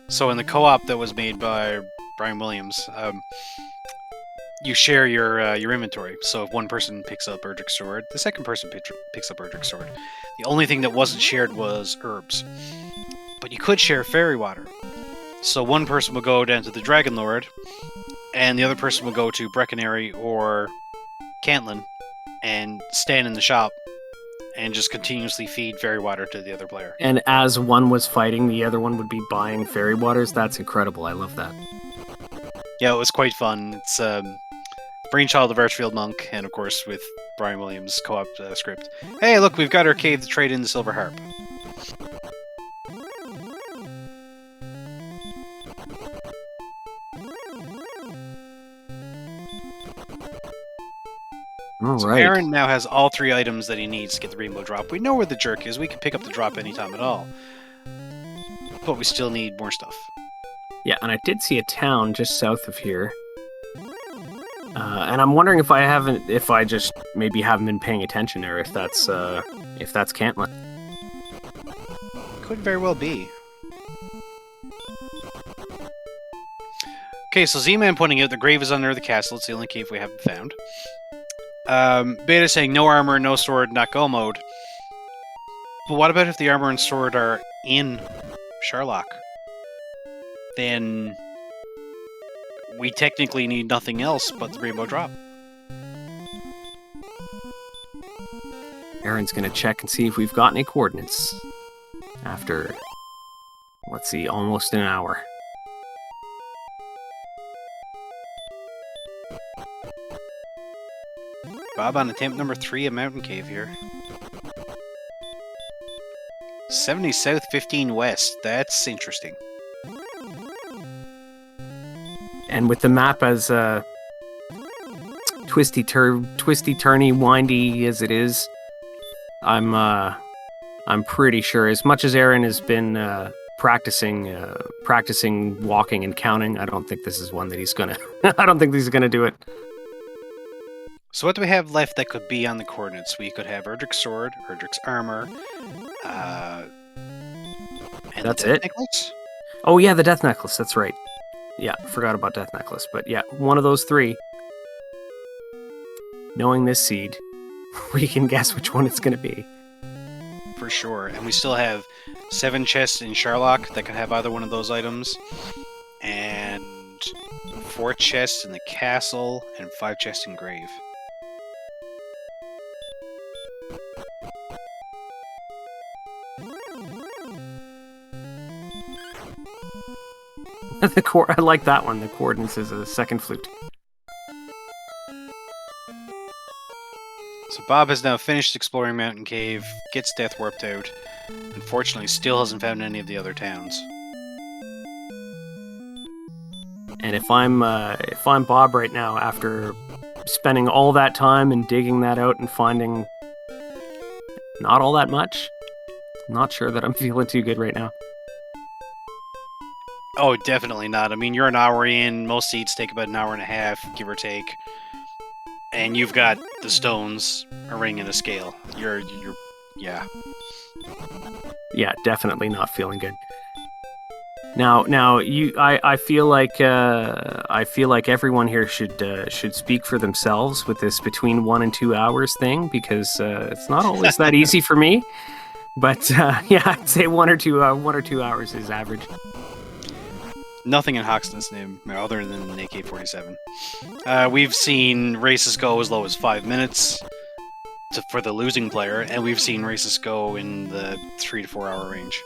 So in the co-op that was made by Brian Williams, you share your inventory. So if one person picks up Erdrick's sword, the second person picks up Erdrick's sword. The only thing that wasn't shared was herbs. But you could share fairy water. So one person would go down to the Dragon Lord, and the other person would go to Breckenary or Cantlin and stand in the shop and just continuously feed fairy water to the other player. And as one was fighting, the other one would be buying fairy waters. That's incredible. I love that. Yeah, it was quite fun. It's brainchild of Archfield Monk, and of course with Brian Williams' co-op script. Hey, look, we've got our cave to trade in the Silver Harp. All So right. Aaron now has all 3 items that he needs to get the Rainbow Drop. We know where the jerk is. We can pick up the drop anytime at all. But we still need more stuff. Yeah, and I did see a town just south of here. And I'm wondering if I just maybe haven't been paying attention, or if that's Cantlin. Could very well be. Okay, so Z-Man pointing out the grave is under the castle. It's the only cave we haven't found. Beta saying no armor, no sword, not go mode. But what about if the armor and sword are in Sherlock? Then we technically need nothing else but the rainbow drop. Aaron's going to check and see if we've got any coordinates after, let's see, almost an hour. Bob on attempt number 3 at Mountain Cave here. 70 south, 15 west. That's interesting. And with the map as twisty turny, windy as it is, I'm pretty sure, as much as Aaron has been practicing walking and counting, I don't think this is one that he's gonna. I don't think he's gonna do it. So what do we have left that could be on the coordinates? We could have Erdrick's sword, Erdrick's armor, and that's the death it. Necklace? Oh yeah, the death necklace. That's right. Yeah, forgot about death necklace. But yeah, one of those 3. Knowing this seed, we can guess which one it's going to be. For sure. And we still have 7 chests in Sherlock that could have either one of those items, and 4 chests in the castle, and 5 chests in Grave. I like that one. The coordinates is a second flute. So Bob has now finished exploring Mountain Cave, gets Death Warped out. Unfortunately, still hasn't found any of the other towns. And if I'm Bob right now, after spending all that time and digging that out and finding not all that much, not sure that I'm feeling too good right now. Oh, definitely not. I mean, you're an hour in. Most seeds take about an hour and a half, give or take. And you've got the stones, a ring, and a scale. Yeah. Yeah, definitely not feeling good. Now, I feel like everyone here should speak for themselves with this between 1 and 2 hours thing, because it's not always that easy for me. But yeah, I'd say 1 or 2 hours is average. Nothing in Hoxton's name other than an AK-47. We've seen races go as low as 5 minutes for the losing player, and we've seen races go in the 3 to 4 hour range.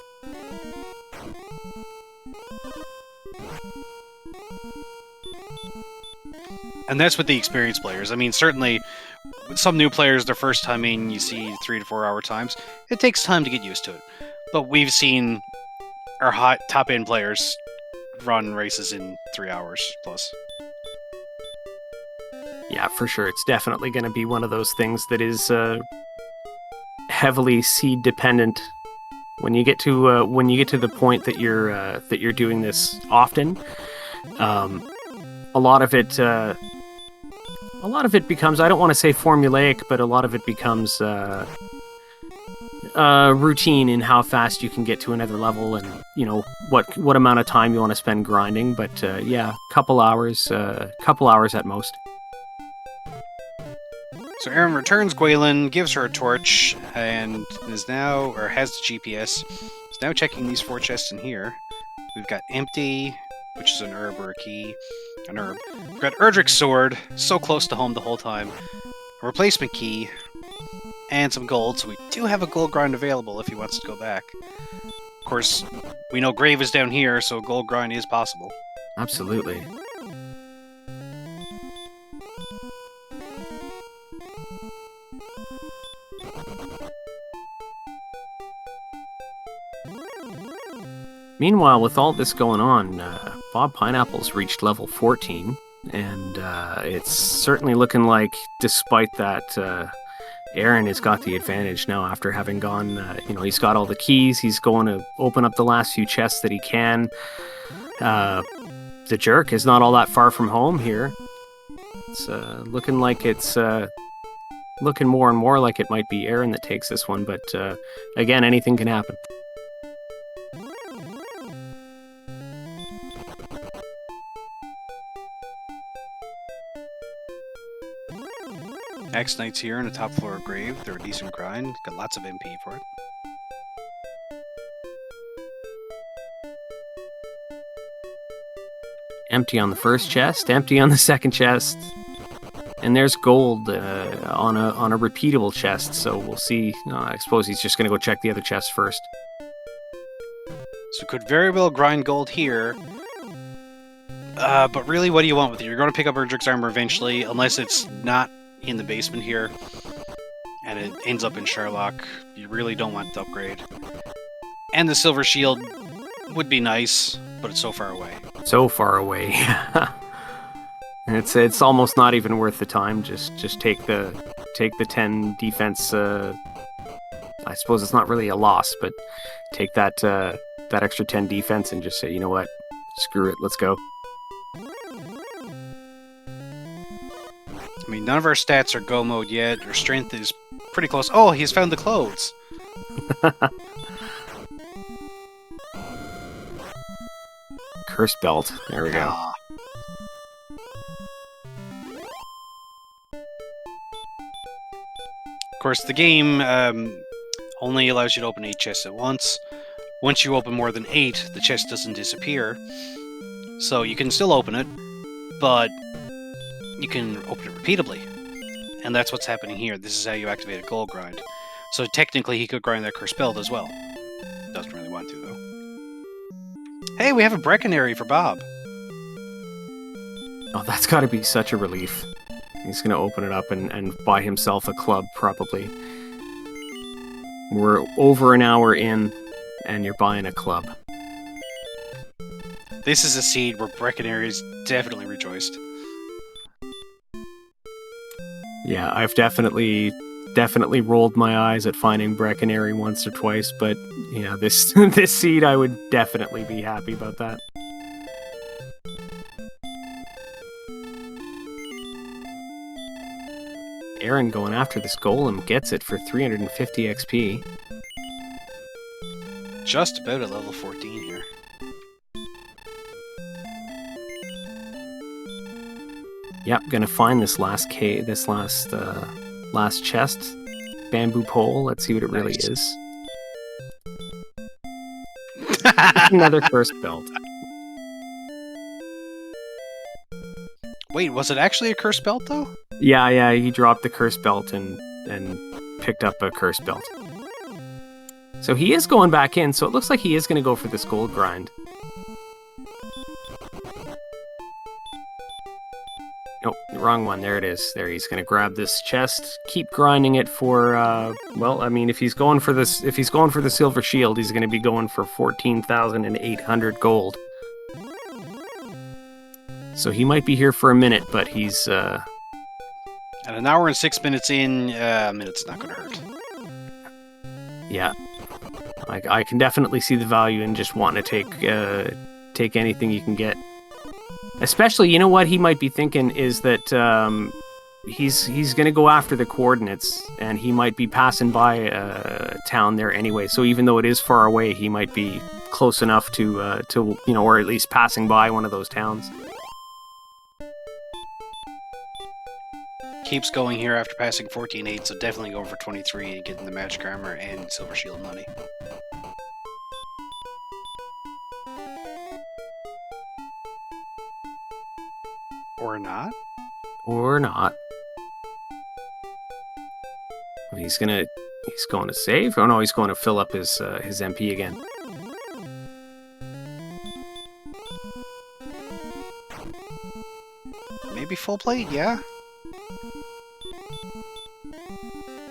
And that's with the experienced players. I mean, certainly, with some new players, their first time in, you see 3 to 4 hour times. It takes time to get used to it. But we've seen our hot top-end players run races in 3 hours plus. Yeah, for sure. It's definitely going to be one of those things that is heavily seed dependent. When you get to the point that you're doing this often, a lot of it becomes, I don't want to say formulaic, but a lot of it becomes routine in how fast you can get to another level, and what amount of time you want to spend grinding. But yeah, couple hours at most. So Aaron returns Gwaelin, gives her a torch, and has the GPS. Is now checking these 4 chests in here. We've got empty, which is an herb or a key. An herb. We've got Erdrick's sword, so close to home the whole time. A replacement key, and some gold, so we do have a gold grind available if he wants to go back. Of course, we know Grave is down here, so a gold grind is possible. Absolutely. Meanwhile, with all this going on, Bob Pineapple's reached level 14, and it's certainly looking like, despite that, Aaron has got the advantage now after having gone, he's got all the keys, he's going to open up the last few chests that he can. The jerk is not all that far from home here. It's looking like looking more and more like it might be Aaron that takes this one, but again, anything can happen. X-Knight's here in the top floor of Grave. They're a decent grind. Got lots of MP for it. Empty on the first chest, empty on the second chest. And there's gold on a repeatable chest, so we'll see. I suppose he's just going to go check the other chest first. So could very well grind gold here. But really, what do you want with it? You're going to pick up Erdrick's armor eventually, unless it's not in the basement here, and it ends up in Sherlock. You really don't want to upgrade. And the silver shield would be nice, but it's so far away. So far away. It's almost not even worth the time. Just take the 10 defense. I suppose it's not really a loss, but take that extra 10 defense and just say, you know what, screw it, let's go. I mean, none of our stats are go mode yet. Our strength is pretty close. Oh, he's found the clothes. Curse belt. There we go. Of course, the game only allows you to open 8 chests at once. Once you open more than 8, the chest doesn't disappear. So you can still open it, but you can open it repeatably. And that's what's happening here. This is how you activate a gold grind. So technically he could grind that curse belt as well. Doesn't really want to, though. Hey, we have a Breckenary for Bob. Oh, that's got to be such a relief. He's going to open it up and buy himself a club, probably. We're over an hour in, and you're buying a club. This is a seed where Breckenary is definitely rejoiced. Yeah, I've definitely rolled my eyes at finding Breckenary once or twice, but yeah, this this seed, I would definitely be happy about that. Aaron going after this golem gets it for 350 XP. Just about at level 14 here. Yep, gonna find this last last chest. Bamboo pole, let's see what it really is. Another curse belt. Wait, was it actually a curse belt, though? Yeah, he dropped the curse belt and picked up a curse belt. So he is going back in, so it looks like he is going to go for this gold grind. Nope, wrong one. There it is. There, he's going to grab this chest, keep grinding it for, well, I mean, if he's going for the silver shield, he's going to be going for 14,800 gold. So he might be here for a minute, but he's, At an hour and 6 minutes in, a minute's not going to hurt. Yeah. I can definitely see the value in just wanting to take anything you can get. Especially, you know what he might be thinking is that he's going to go after the coordinates, and he might be passing by a town there anyway. So even though it is far away, he might be close enough to you know, or at least passing by one of those towns. Keeps going here after passing 14.8, so definitely going for 23 and getting the magic armor and silver shield money. Or not? Or not. He's going to save? Oh no, he's going to fill up his MP again. Maybe full plate, yeah?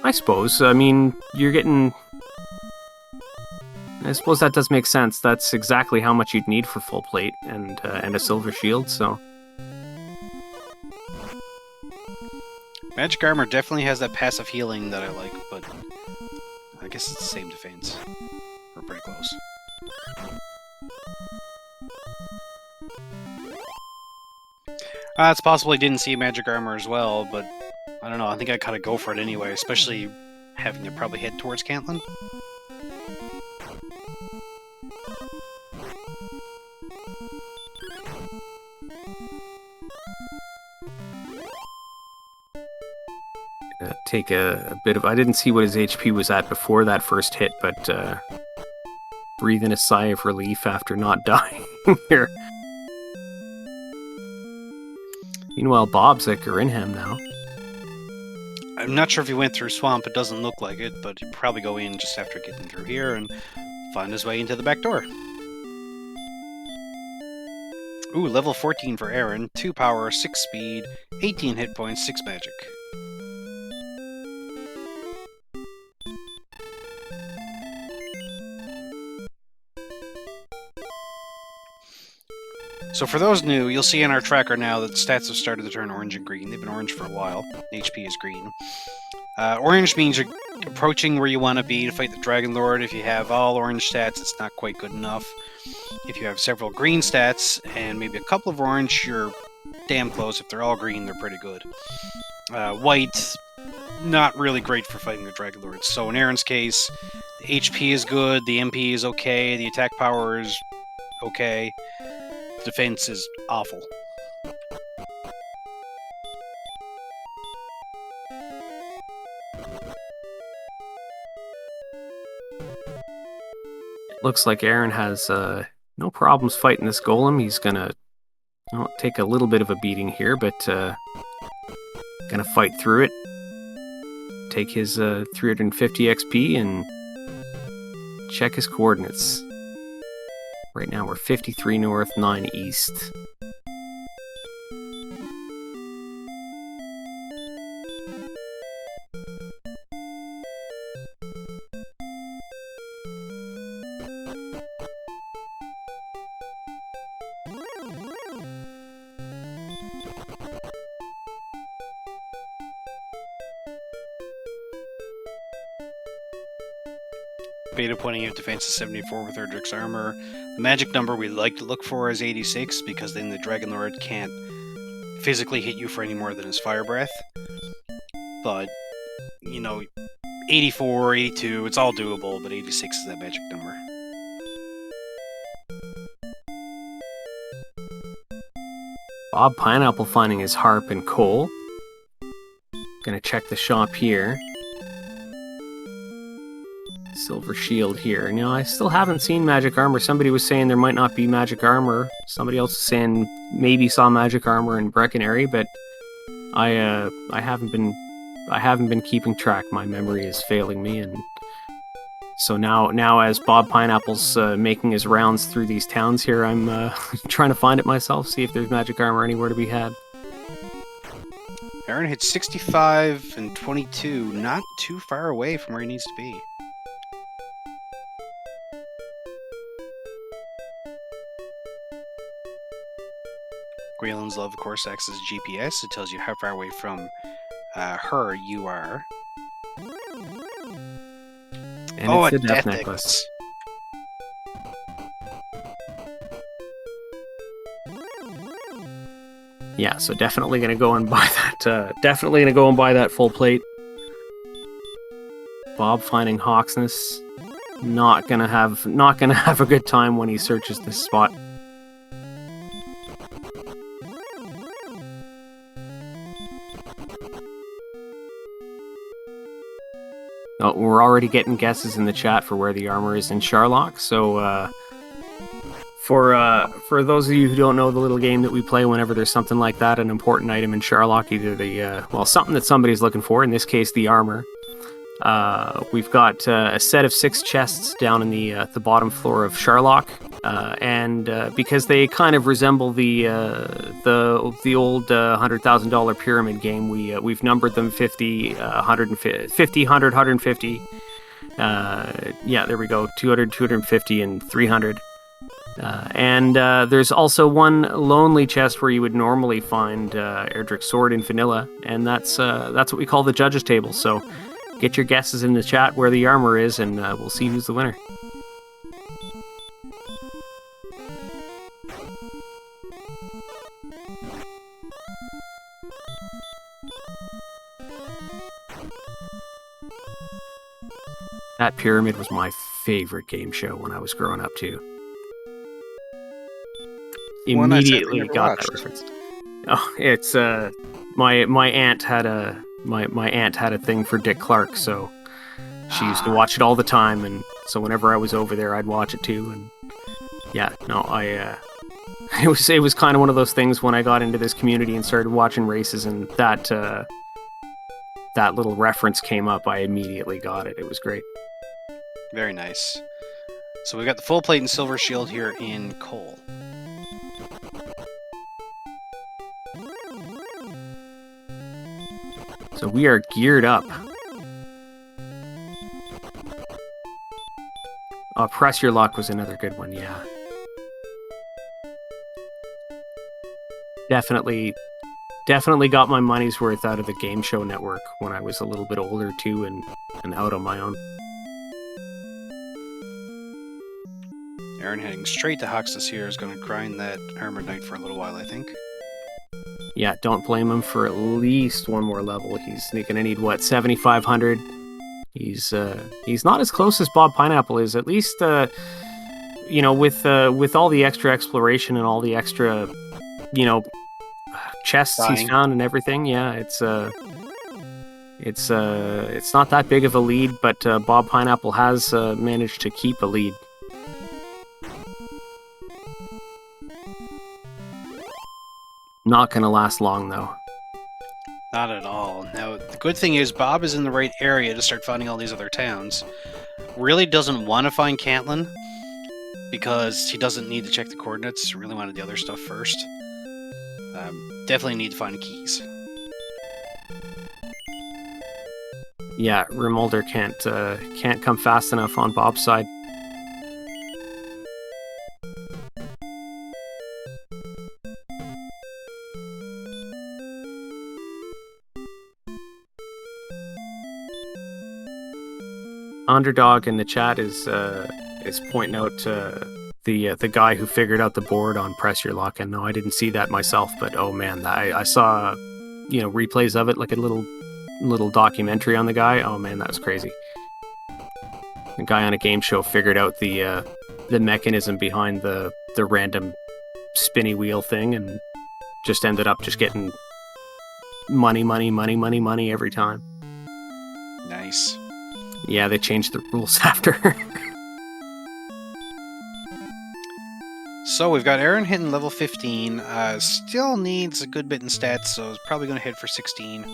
I suppose. I mean, you're getting... I suppose that does make sense. That's exactly how much you'd need for full plate and a silver shield, so... Magic armor definitely has that passive healing that I like, but I guess it's the same defense. We're pretty close. It's possible he didn't see magic armor as well, but I don't know. I think I kind of go for it anyway, especially having to probably head towards Cantlin. take a bit of... I didn't see what his HP was at before that first hit, but breathe in a sigh of relief after not dying here. Meanwhile, Bob's at Grinham now. I'm not sure if he went through Swamp. It doesn't look like it, but he'd probably go in just after getting through here and find his way into the back door. Ooh, level 14 for Aaron. 2 power, 6 speed, 18 hit points, 6 magic. So for those new, you'll see in our tracker now that the stats have started to turn orange and green. They've been orange for a while. HP is green. Orange means you're approaching where you want to be to fight the Dragon Lord. If you have all orange stats, it's not quite good enough. If you have several green stats and maybe a couple of orange, you're damn close. If they're all green, they're pretty good. White, not really great for fighting the Dragon Lord. So in Aaron's case, the HP is good, the MP is okay, the attack power is okay. Defense is awful. Looks like Aaron has no problems fighting this golem. He's gonna take a little bit of a beating here, but gonna fight through it. Take his 350 XP and check his coordinates. Right now we're 53 north, 9 east. Beta pointing out defense is 74 with Erdrick's armor. The magic number we like to look for is 86, because then the Dragon Lord can't physically hit you for any more than his fire breath. But, 84, 82, it's all doable, but 86 is that magic number. Bob Pineapple finding his harp and coal. Gonna check the shop here. Silver shield here. I still haven't seen magic armor. Somebody was saying there might not be magic armor. Somebody else is saying maybe saw magic armor in Breckenary, but I haven't been keeping track. My memory is failing me, and so now as Bob Pineapple's making his rounds through these towns here, I'm trying to find it myself, see if there's magic armor anywhere to be had. Aaron hit 65 and 22, not too far away from where he needs to be. Grayland's Love, of course, acts as a GPS. It tells you how far away from her you are. And it's a death necklace. Yeah, so definitely gonna go and buy that. Definitely gonna go and buy that full plate. Bob finding Hawksness. Not gonna have a good time when he searches this spot. Oh, we're already getting guesses in the chat for where the armor is in Sharlock, so for those of you who don't know the little game that we play whenever there's something like that, an important item in Sharlock, either the, something that somebody's looking for, in this case the armor. We've got a set of 6 chests down in the bottom floor of Sharlock, and because they kind of resemble the old $100,000 pyramid game, we've numbered them 50, 150, 100, 150. Yeah, there we go, 200, 250, and 300. And there's also one lonely chest where you would normally find Erdrick's sword in vanilla, and that's what we call the judges table. So get your guesses in the chat where the armor is, and we'll see who's the winner. That pyramid was my favorite game show when I was growing up too. Immediately got that reference. Oh, it's my aunt had a my aunt had a thing for Dick Clark, so she used to watch it all the time, and so whenever I was over there, I'd watch it too. And yeah, no, it was kind of one of those things when I got into this community and started watching races, and that little reference came up. I immediately got it. It was great. Very nice. So we've got the full plate and silver shield here in coal. So we are geared up. Press Your Luck was another good one, yeah. Definitely got my money's worth out of the Game Show Network when I was a little bit older too, and out on my own. Aaron heading straight to Huxless here is going to grind that Armored Knight for a little while, I think. Yeah, don't blame him for at least one more level. He's going to need, what, 7,500? He's not as close as Bob Pineapple is. At least, you know, with all the extra exploration and all the extra, you know, chests he's found and everything. Yeah, it's not that big of a lead, but Bob Pineapple has managed to keep a lead. Not gonna last long though. Not at all. Now, the good thing is Bob is in the right area to start finding all these other towns. Really doesn't want to find Cantlin because he doesn't need to check the coordinates. Really wanted the other stuff first. Definitely need to find keys. Yeah, Remolder can't come fast enough on Bob's side. Underdog in the chat is pointing out the guy who figured out the board on Press Your Luck, and no, I didn't see that myself, but oh man, I saw replays of it, like a little documentary on the guy. Oh man, that was crazy. The guy on a game show figured out the mechanism behind the random spinny wheel thing, and just ended up just getting money every time. Nice. Yeah, they changed the rules after. So we've got Aaron hitting level 15. Still needs a good bit in stats, so is probably going to hit for 16.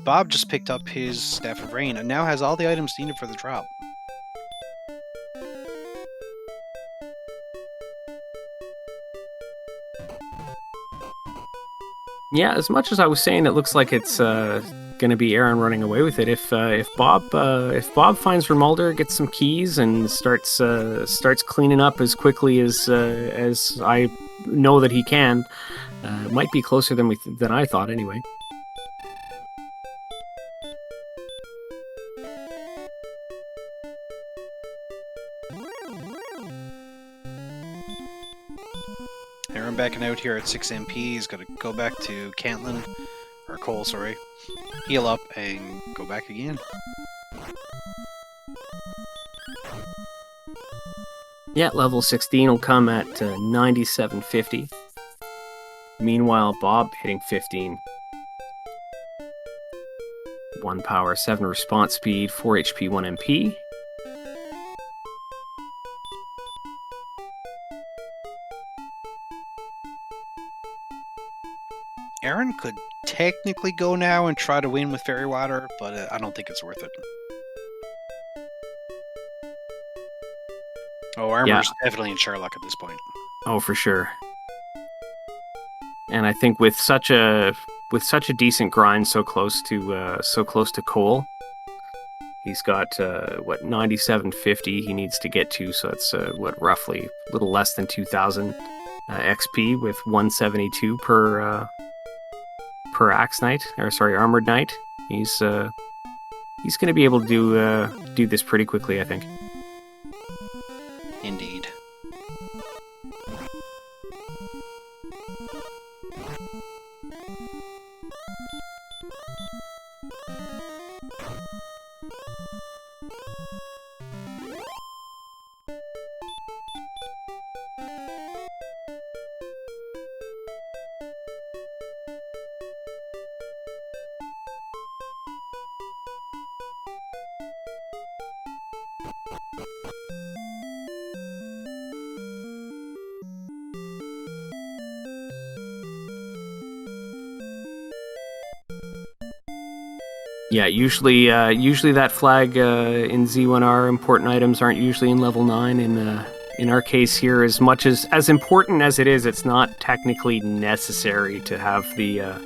Bob just picked up his Staff of Rain and now has all the items needed for the drop. Yeah, as much as I was saying, it looks like it's going to be Aaron running away with it. If Bob finds Remolder, gets some keys, and starts cleaning up as quickly as I know that he can, it might be closer than I thought anyway. Aaron backing out here at 6 MP. He's got to go back to Cantlin, or Cole, sorry. Heal up and go back again. Yeah, level 16 will come at 9750. Meanwhile, Bob hitting 15. 1 power, 7 response speed, 4 HP, 1 MP. Aaron could technically go now and try to win with Fairy Water, but I don't think it's worth it. Oh, Armor's definitely in Sherlock at this point. Oh, for sure. And I think with such a decent grind so close to Cole, he's got 9750 he needs to get to, so it's roughly a little less than 2000 XP with 172 per Axe Knight, or sorry, Armored Knight. He's going to be able to do this pretty quickly, I think. Indeed. Yeah, usually that flag in Z1R important items aren't usually in level 9. In our case here, as much as important as it is, it's not technically necessary to have the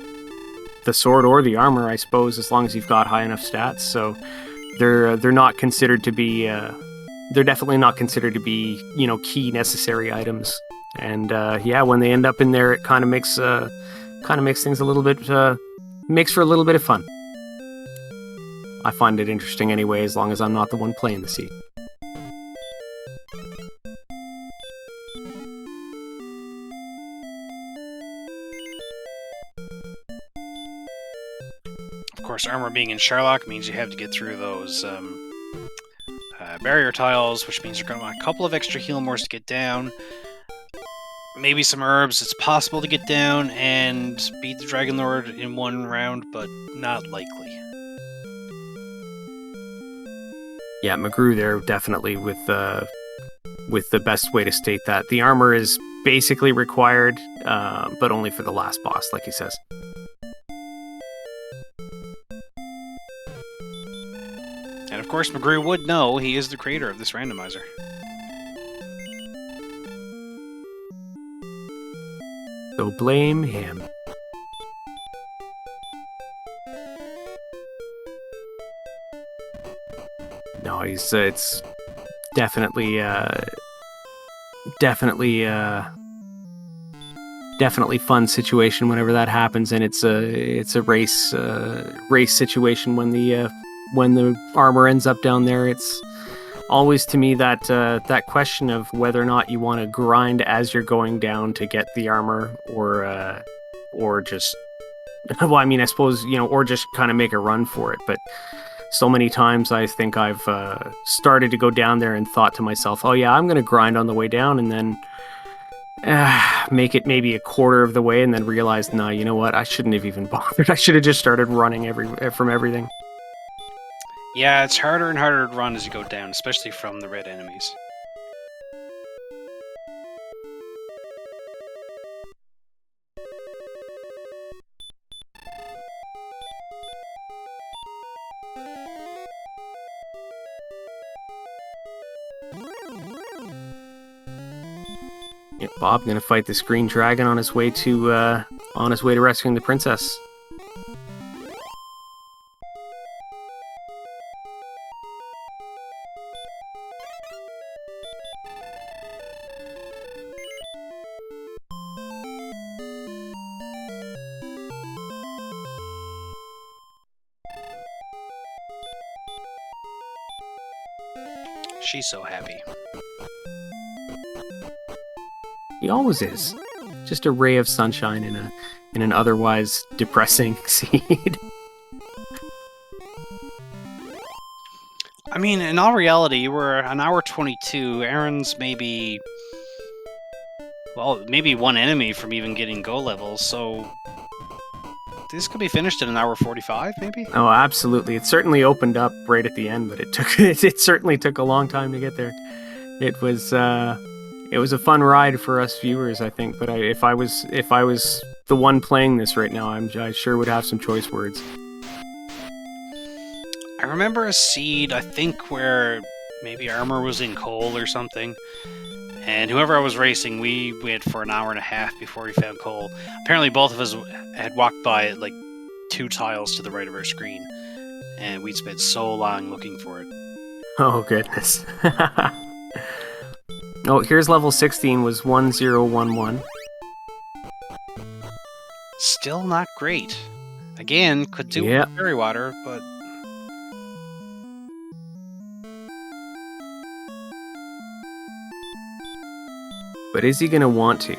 sword or the armor, I suppose, as long as you've got high enough stats. So they're not considered to be they're definitely not considered to be key necessary items. And yeah, when they end up in there, it kind of makes things a little bit makes for a little bit of fun. I find it interesting anyway, as long as I'm not the one playing the seat. Of course, armor being in Sherlock means you have to get through those barrier tiles, which means you're going to want a couple of extra heal mores to get down. Maybe some herbs. It's possible to get down and beat the Dragon Lord in one round, but not likely. Yeah, McGrew there definitely with the best way to state that. The armor is basically required, but only for the last boss, like he says. And of course, McGrew would know. He is the creator of this randomizer. So blame him. No, it's definitely fun situation whenever that happens, and it's a race situation when the armor ends up down there. It's always to me that question of whether or not you want to grind as you're going down to get the armor, or just well, I mean, I suppose or just kind of make a run for it, but. So many times I think I've started to go down there and thought to myself, oh yeah, I'm going to grind on the way down, and then make it maybe a quarter of the way and then realize, no, you know what? I shouldn't have even bothered. I should have just started running from everything. Yeah, it's harder and harder to run as you go down, especially from the red enemies. Yeah, Bob gonna fight this green dragon on his way to rescuing the princess. She's so happy. He always is. Just a ray of sunshine in an otherwise depressing scene. I mean, in all reality, we're an hour 22. Aaron's maybe one enemy from even getting go levels, so this could be finished in an hour 45, maybe? Oh, absolutely. It certainly opened up right at the end, but it certainly took a long time to get there. It was a fun ride for us viewers, I think. But if I was the one playing this right now, I sure would have some choice words. I remember a seed, I think, where maybe armor was in coal or something. And whoever I was racing, we went for an hour and a half before we found coal. Apparently both of us had walked by like 2 tiles to the right of our screen. And we'd spent so long looking for it. Oh, goodness. Oh, here's level 16 was 1011. Still not great. Again, could do Yep. fairy water, but... But is he going to want to?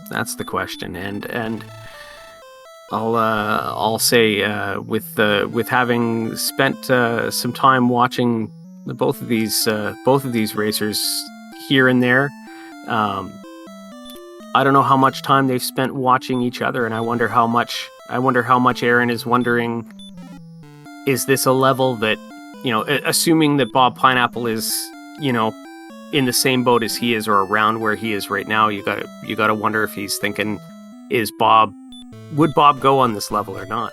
That's the question. And I'll say with having spent some time watching both of these racers here and there, I don't know how much time they've spent watching each other, and I wonder how much Aaron is wondering, is this a level that, assuming that Bob Pineapple is, in the same boat as he is or around where he is right now, you gotta wonder if he's thinking, would Bob go on this level or not?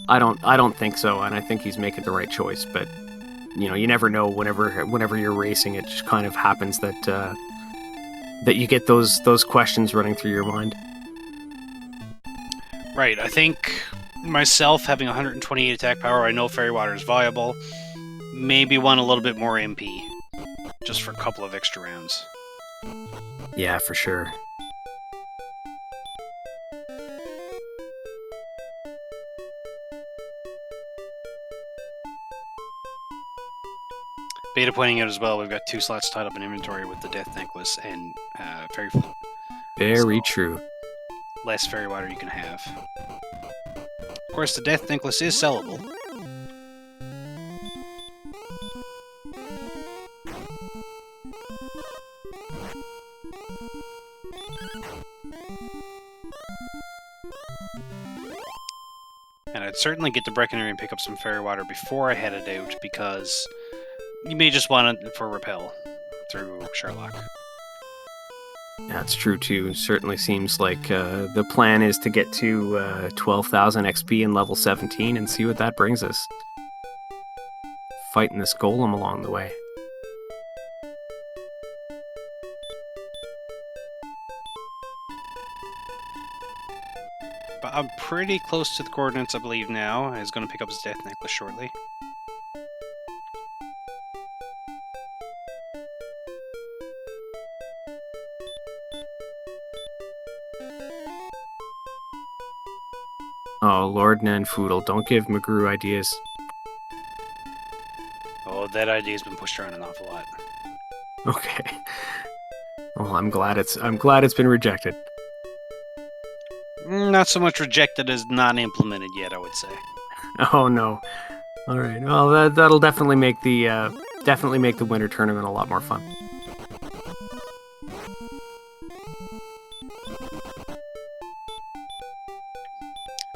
I don't think so, and I think he's making the right choice. But you never know. Whenever you're racing, it just kind of happens that you get those questions running through your mind. Right. I think myself having 128 attack power, I know Fairy Water is viable. Maybe want a little bit more MP, just for a couple of extra rounds. Yeah, for sure. Beta pointing out as well, we've got 2 slots tied up in inventory with the Death Necklace and Fairy Float. Very So, true. Less Fairy Water you can have. Of course, the Death Necklace is sellable. And I'd certainly get to Breckenridge and pick up some Fairy Water before I headed out, because you may just want it for Repel through Sherlock. That's true too. Certainly seems like the plan is to get to 12,000 XP in level 17 and see what that brings us. Fighting this golem along the way. But I'm pretty close to the coordinates, I believe, now. He's going to pick up his Death Necklace shortly. Oh, Lord Nanfoodle, don't give McGrew ideas. Oh, that idea's been pushed around an awful lot. Okay. Well, I'm glad it's been rejected. Not so much rejected as not implemented yet, I would say. Oh no. All right. Well, that'll definitely make the winter tournament a lot more fun.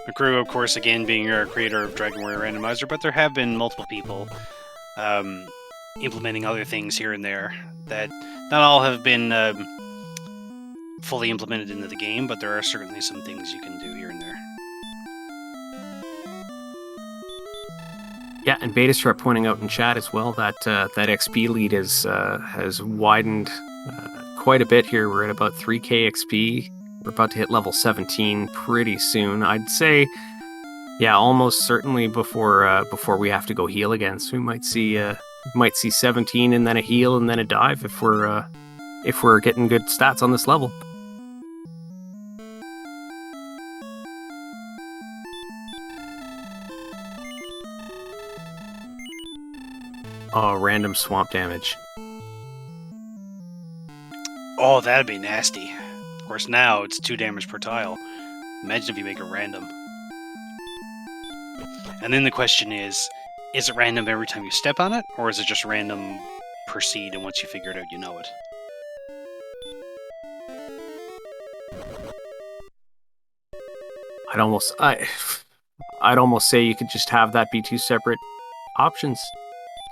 McGrew, of course, again being our creator of Dragon Warrior Randomizer, but there have been multiple people implementing other things here and there that not all have been fully implemented into the game, but there are certainly some things you can do here and there. Yeah, and Betastrap pointing out in chat as well that that XP lead has widened quite a bit here. We're at about 3k XP. We're about to hit level 17 pretty soon. I'd say, yeah, almost certainly before we have to go heal again. So we might see 17 and then a heal and then a dive if we're getting good stats on this level. Oh, random swamp damage. Oh, that'd be nasty. Of course, now it's 2 damage per tile. Imagine if you make it random. And then the question is it random every time you step on it, or is it just random per seed, and once you figure it out, you know it? I'd almost say you could just have that be 2 separate options.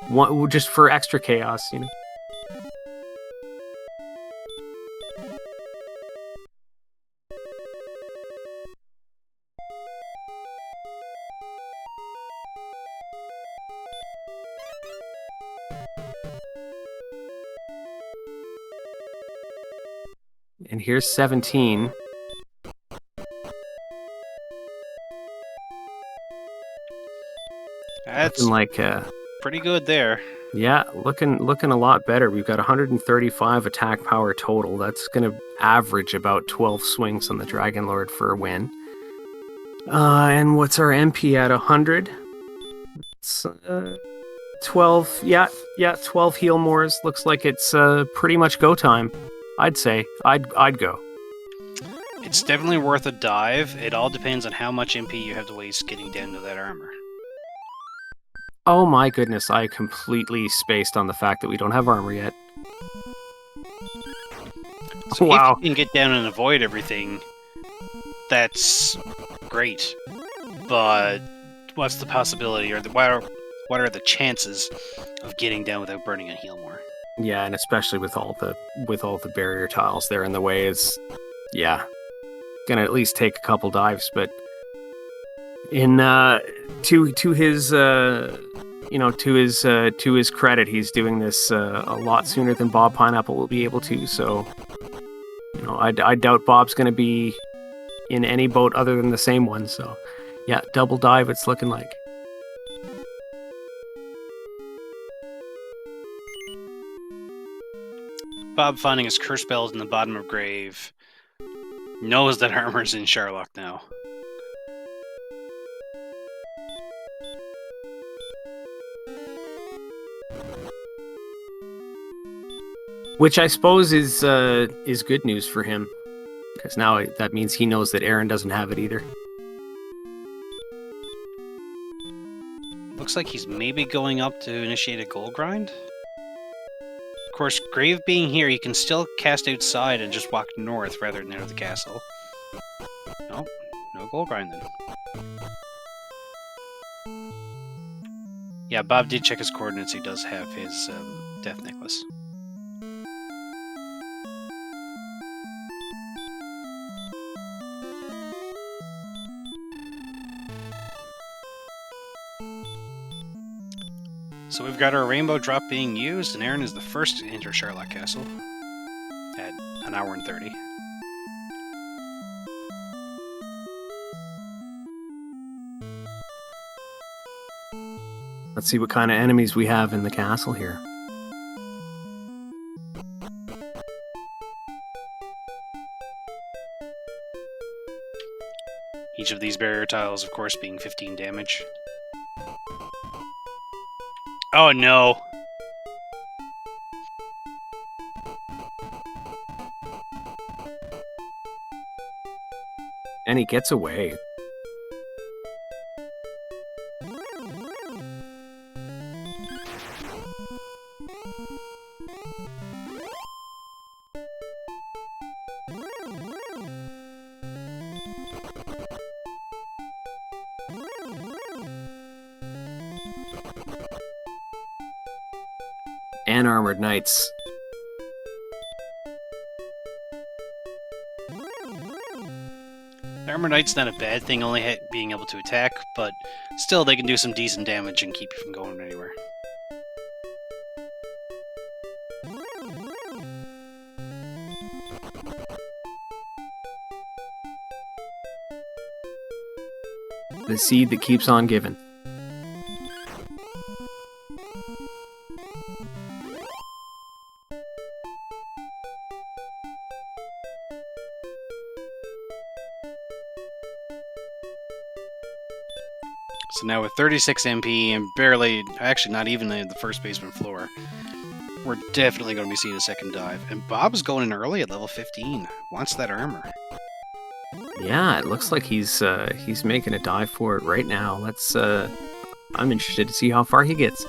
One just for extra chaos, you know. And here's 17. That's looking like pretty good there. Yeah, looking a lot better. We've got 135 attack power total. That's going to average about 12 swings on the Dragon Lord for a win. And what's our MP at 100? It's 12. Yeah, 12 heal mores. Looks like it's pretty much go time. I'd say I'd go. It's definitely worth a dive. It all depends on how much MP you have to waste getting down to that armor. Oh my goodness, I completely spaced on the fact that we don't have armor yet. So wow. If you can get down and avoid everything, that's great. But what's the possibility, or what are the chances of getting down without burning a heal more? Yeah, and especially with all the barrier tiles there in the way is, yeah, gonna at least take a couple dives, but In to his to his credit, he's doing this a lot sooner than Bob Pineapple will be able to. So, I doubt Bob's going to be in any boat other than the same one. So, yeah, double dive. It's looking like. Bob, finding his curse bells in the bottom of grave, knows that armor's in Sherlock now. Which I suppose is good news for him, because now that means he knows that Aaron doesn't have it either. Looks like he's maybe going up to initiate a gold grind. Of course, Grave being here, you can still cast outside and just walk north rather than out of the castle. Nope, no gold grind then. Yeah, Bob did check his coordinates. He does have his death necklace. So we've got our rainbow drop being used, and Aaron is the first to enter Sherlock Castle at 1 hour and 30. Let's see what kind of enemies we have in the castle here. Each of these barrier tiles, of course, being 15 damage. Oh no! And he gets away. And armored knights. The Armor Knight's not a bad thing, only being able to attack, but still they can do some decent damage and keep you from going anywhere. The seed that keeps on giving. So now with 36 MP and barely, actually not even in the first basement floor, we're definitely going to be seeing a second dive. And Bob's going in early at level 15. Wants that armor. Yeah, it looks like he's making a dive for it right now. Let's I'm interested to see how far he gets.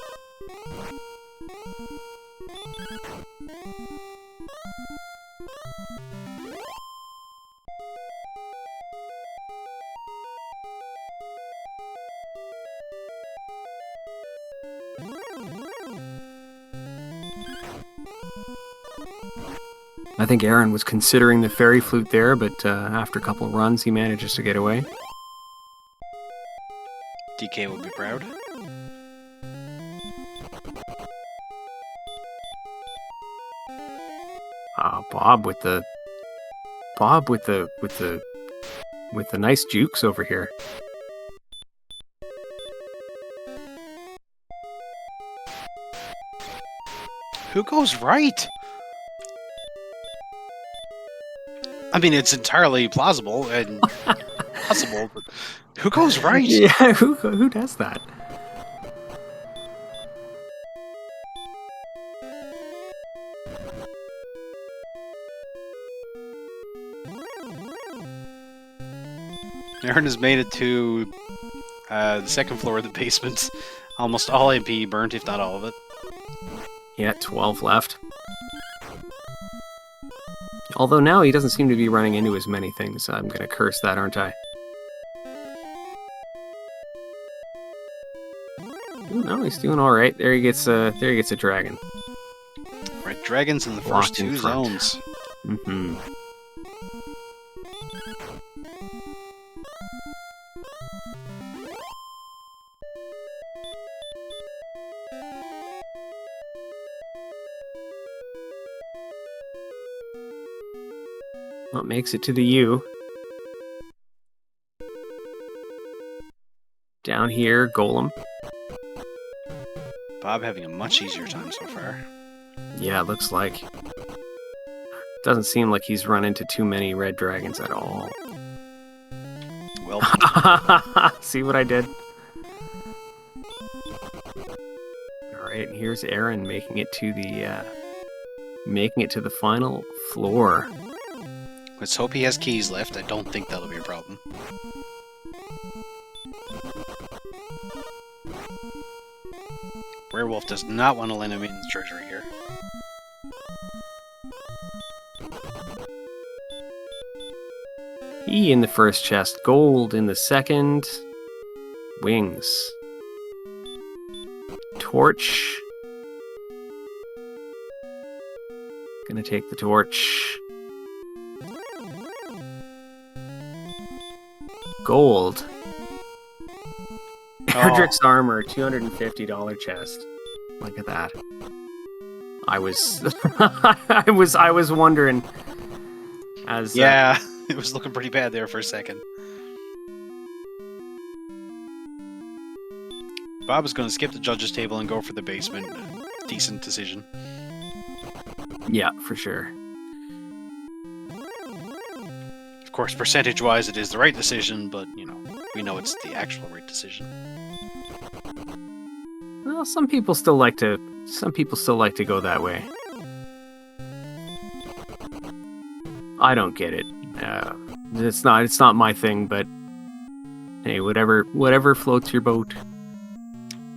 I think Aaron was considering the fairy flute there, but after a couple of runs, he manages to get away. DK would be proud. Bob with the nice jukes over here. Who goes right? I mean, it's entirely plausible and possible, but who goes right? Yeah, who does that? Aaron has made it to the second floor of the basement. Almost all MP burnt, if not all of it. Yeah, 12 left. Although now he doesn't seem to be running into as many things. I'm going to curse that, aren't I? Ooh, no, he's doing all right. There he gets a dragon. Right, dragons in the first Locked in two front. zones. Mm-hmm. Well, it makes it to the U. Down here, Golem. Bob having a much easier time so far. Yeah, looks like. Doesn't seem like he's run into too many red dragons at all. Well, see what I did? All right, and here's Aaron making it to the final floor. let's hope he has keys left. I don't think that'll be a problem. Werewolf does not want to lend him in the treasury here. E in the first chest, gold in the second, wings, torch. Gonna take the torch. Gold. Erdrick's armor, $250 chest. Look at that. I was I was wondering as yeah, it was looking pretty bad there for a second. Bob is going to skip the judges table and go for the basement. Decent decision. yeah, for sure. Of course, percentage-wise, it is the right decision, but, you know, we know it's the actual right decision. Well, some people still like to go that way. I don't get it. It's not my thing, but hey, whatever floats your boat.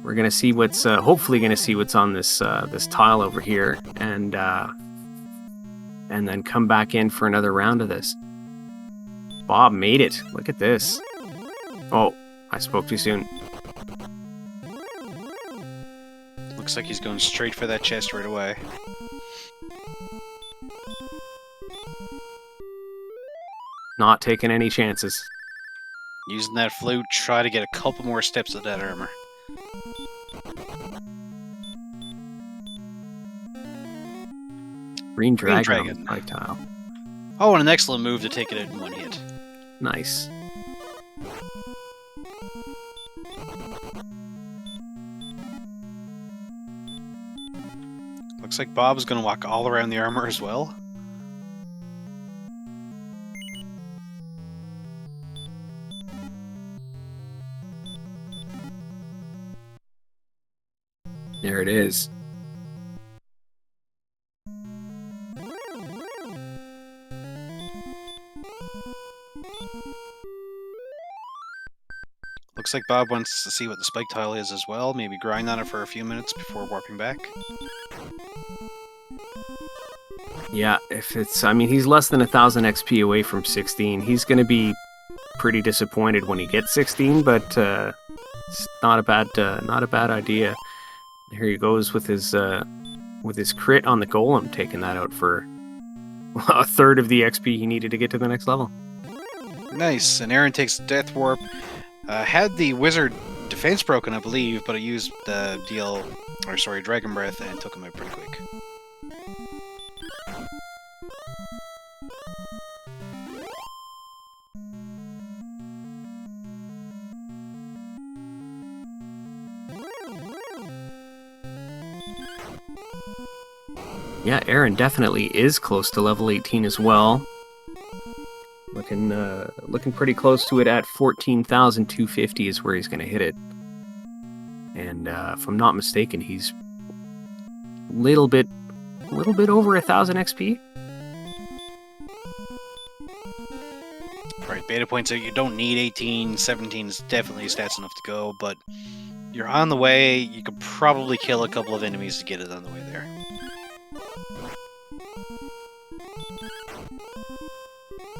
We're gonna see what's hopefully gonna see what's on this this tile over here, and then come back in for another round of this. Bob made it. Look at this. Oh, I spoke too soon. Looks like he's going straight for that chest right away. Not taking any chances. Using that flute, try to get a couple more steps of that armor. Green dragon. On the pike tile. Oh, and an excellent move to take it in one hit. Nice. Looks like Bob's going to walk all around the armor as well. There it is. Looks like Bob wants to see what the spike tile is as well. Maybe grind on it for a few minutes before warping back. Yeah, if it's, I mean, he's less than 1,000 XP away from 16. He's going to be pretty disappointed when he gets 16, but it's not a bad idea. Here he goes with his crit on the golem, taking that out for a third of the XP he needed to get to the next level. Nice, and Aaron takes Death Warp. Had the wizard defense broken, I believe, but it used the Dragon Breath and took him out pretty quick. Yeah, Aaron definitely is close to level 18 as well. Looking pretty close to it at 14,250 is where he's going to hit it. And if I'm not mistaken, he's a little bit over 1,000 XP. Right, Beta points out you don't need 18, 17 is definitely stats enough to go, but you're on the way. You could probably kill a couple of enemies to get it on the way there.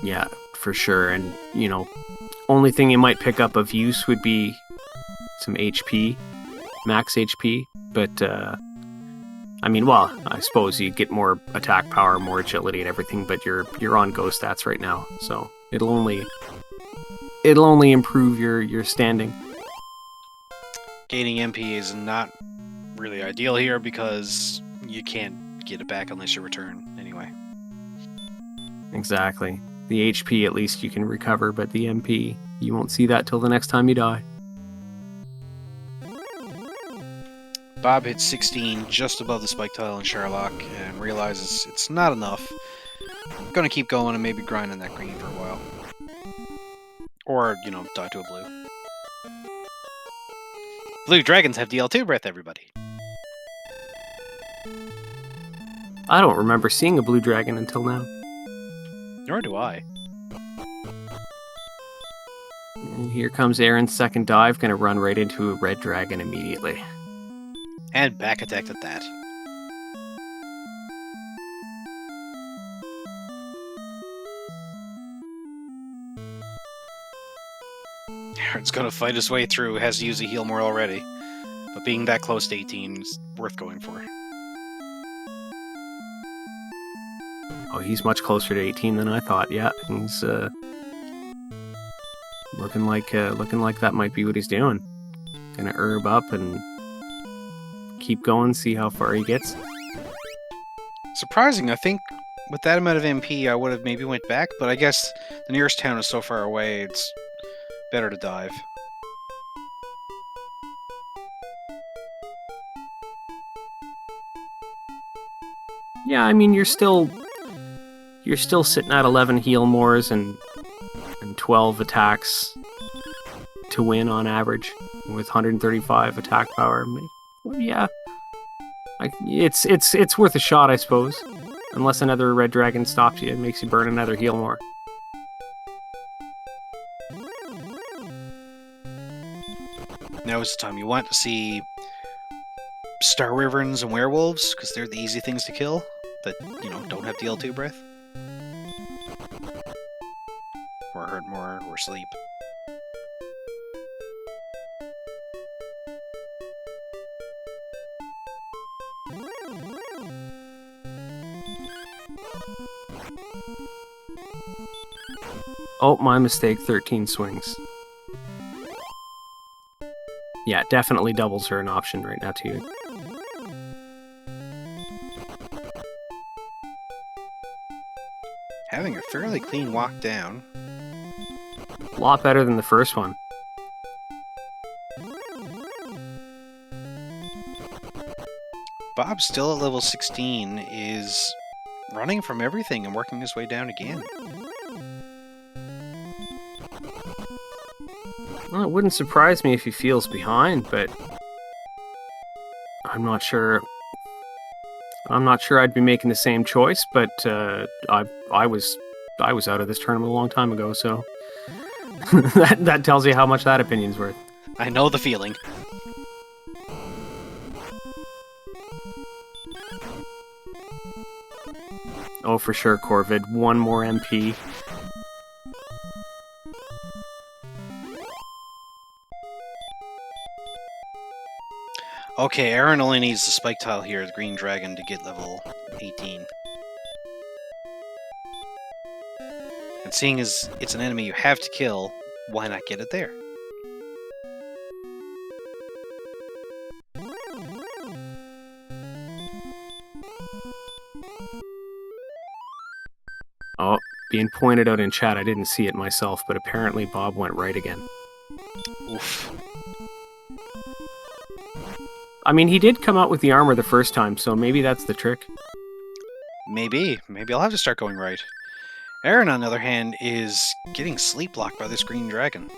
Yeah, for sure. And, you know, only thing you might pick up of use would be some HP, max HP. But, I mean, well, I suppose you get more attack power, more agility and everything, but you're on go stats right now. So it'll only improve your standing. Gaining MP is not really ideal here because you can't get it back unless you return anyway. Exactly. The HP at least you can recover, but the MP, you won't see that till the next time you die. Bob hits 16 just above the spike tile in Sherlock and realizes it's not enough. I'm gonna keep going and maybe grinding that green for a while. Or, you know, die to a blue. Blue dragons have DL2 breath, everybody. I don't remember seeing a blue dragon until now. Nor do I. And here comes Aaron's second dive, gonna run right into a red dragon immediately. And back attacked at that. Aaron's gonna fight his way through, has to use a heal more already. But being that close to 18 is worth going for. Oh, he's much closer to 18 than I thought. Yeah, he's looking like that might be what he's doing. Gonna herb up and keep going, see how far he gets. Surprising, I think with that amount of MP I would have maybe went back, but I guess the nearest town is so far away, it's better to dive. Yeah, I mean you're still sitting at 11 heal mores and 12 attacks to win on average with 135 attack power. Well, yeah, it's worth a shot, I suppose. Unless another red dragon stops you and makes you burn another heal more. Now is the time you want to see Star Wyverns and werewolves, because they're the easy things to kill that, you know, don't have DL2 breath. Or hurt more, or sleep. Oh, my mistake, 13 swings. Yeah, definitely doubles are an option right now too. Having a fairly clean walk down. A lot better than the first one. Bob, still at level 16, is running from everything and working his way down again. Well, it wouldn't surprise me if he feels behind, but I'm not sure. I'm not sure I'd be making the same choice, but I was out of this tournament a long time ago, so that tells you how much that opinion's worth. I know the feeling. Oh, for sure, Corvid. One more MP. Okay, Aaron only needs the spike tile here, the green dragon, to get level 18. And seeing as it's an enemy you have to kill, why not get it there? Oh, being pointed out in chat, I didn't see it myself, but apparently Bob went right again. Oof. I mean, he did come out with the armor the first time, so maybe that's the trick. Maybe. Maybe I'll have to start going right. Aaron, on the other hand, is getting sleep blocked by this green dragon.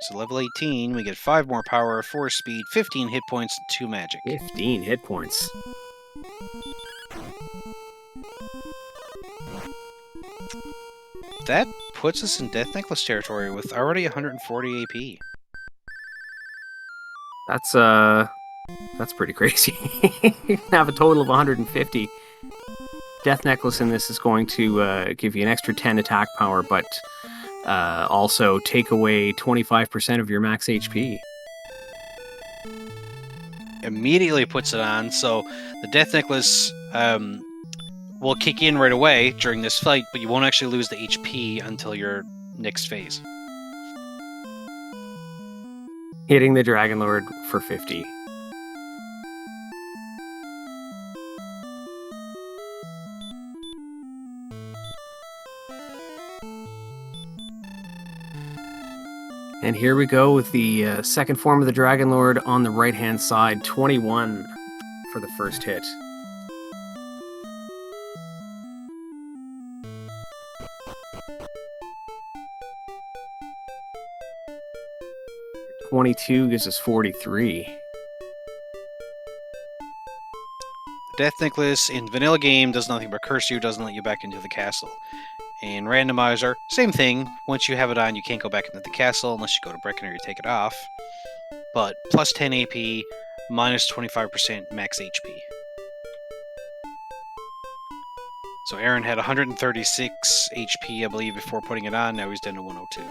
So level 18, we get 5 more power, 4 speed, 15 hit points, and 2 magic. 15 hit points. That puts us in Death Necklace territory with already 140 AP. That's pretty crazy. You can have a total of 150. Death Necklace in this is going to give you an extra 10 attack power, but also take away 25% of your max HP. Immediately puts it on, so the Death Necklace will kick in right away during this fight, but you won't actually lose the HP until your next phase. Hitting the Dragon Lord for 50. And here we go with the second form of the Dragon Lord on the right-hand side, 21 for the first hit. 22 gives us 43. Death Necklace in vanilla game does nothing but curse you, doesn't let you back into the castle. In Randomizer, same thing. Once you have it on, you can't go back into the castle unless you go to Brecken or you take it off. But plus 10 AP, minus 25% max HP. So Aaron had 136 HP, I believe, before putting it on. Now he's down to 102.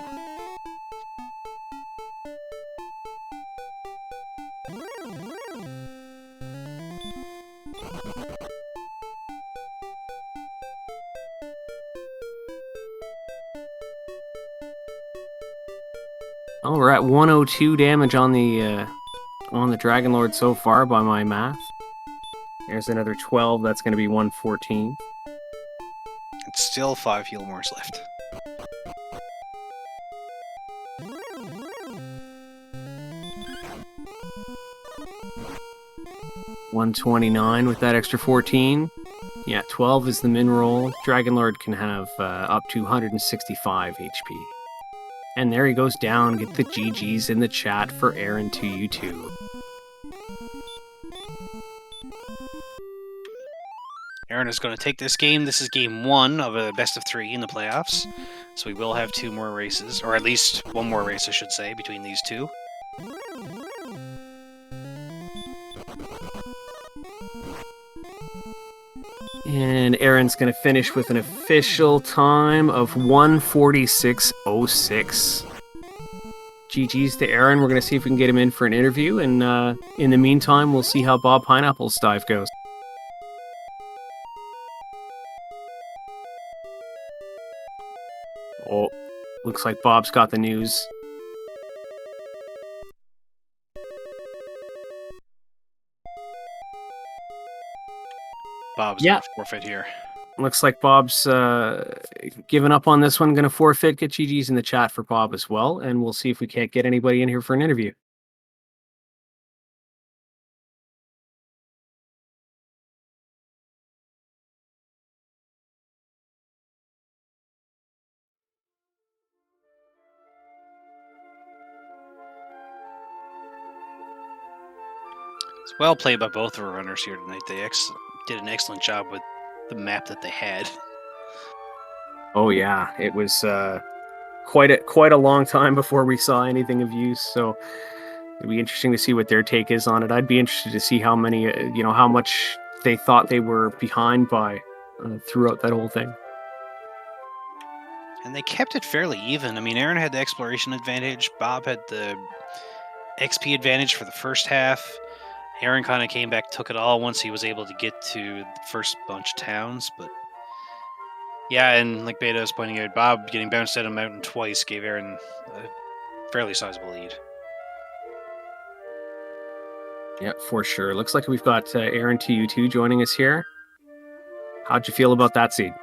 Oh, we're at 102 damage on the Dragon Lord so far by my math. There's another 12. That's going to be 114. It's still 5 heal mores left. $129 with that extra 14. Yeah, 12 is the min roll. Dragon Lord can have up to 165 HP. And there he goes down. Get the GGs in the chat for aaron2u2. Aaron is going to take this game. This is game 1 of a best of 3 in the playoffs. So we will have 2 more races, or at least 1 more race, I should say, between these two. And Aaron's going to finish with an official time of 146.06. GG's to Aaron. We're going to see if we can get him in for an interview. And in the meantime, we'll see how Bob Pineapple's dive goes. Oh, looks like Bob's got the news. Bob's going to forfeit here. Looks like Bob's given up on this one, going to forfeit. Get GG's in the chat for Bob as well, and we'll see if we can't get anybody in here for an interview. It's well played by both of our runners here tonight. They did an excellent job with the map that they had. Oh yeah, it was quite a long time before we saw anything of use. So it'd be interesting to see what their take is on it. I'd be interested to see how many, how much they thought they were behind by throughout that whole thing. And they kept it fairly even. I mean, Aaron had the exploration advantage. Bob had the XP advantage for the first half. Aaron kind of came back, took it all once he was able to get to the first bunch of towns. But yeah, and like Beta was pointing out, Bob getting bounced out of mountain twice gave Aaron a fairly sizable lead. Yeah, for sure. Looks like we've got aaron2u2 joining us here. How'd you feel about that seed?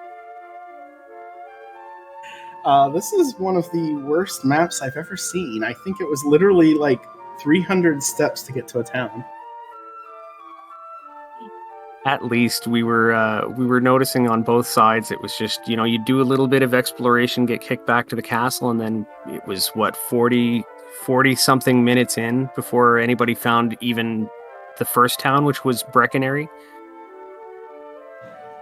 This is one of the worst maps I've ever seen. I think it was literally like 300 steps to get to a town. At least we were noticing on both sides. It was just, you do a little bit of exploration, get kicked back to the castle, and then it was what 40 something minutes in before anybody found even the first town, which was Breckenary.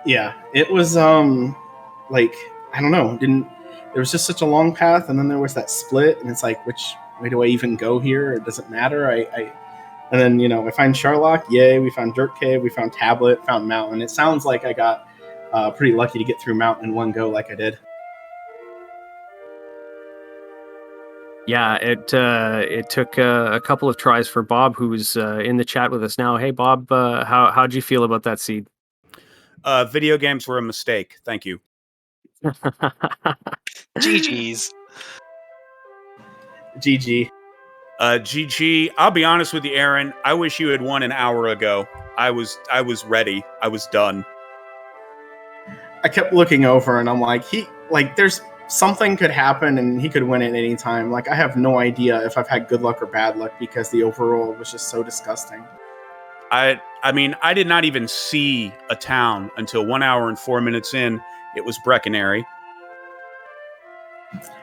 Yeah, it was like, I don't know, there was just such a long path, and then there was that split, and it's like, which way do I even go here? It doesn't matter. And then, I find Sharlock, yay, we found Dirt Cave, we found Tablet, found Mountain. It sounds like I got pretty lucky to get through Mountain in one go like I did. Yeah, it took a couple of tries for Bob, who's in the chat with us now. Hey, Bob, how'd you feel about that seed? Video games were a mistake. Thank you. GG's. GG. GG. I'll be honest with you, Aaron. I wish you had won an hour ago. I was ready. I was done. I kept looking over, and I'm like, there's something could happen and he could win at any time. Like, I have no idea if I've had good luck or bad luck because the overall was just so disgusting. I mean, I did not even see a town until 1 hour and 4 minutes in. It was Breckenary.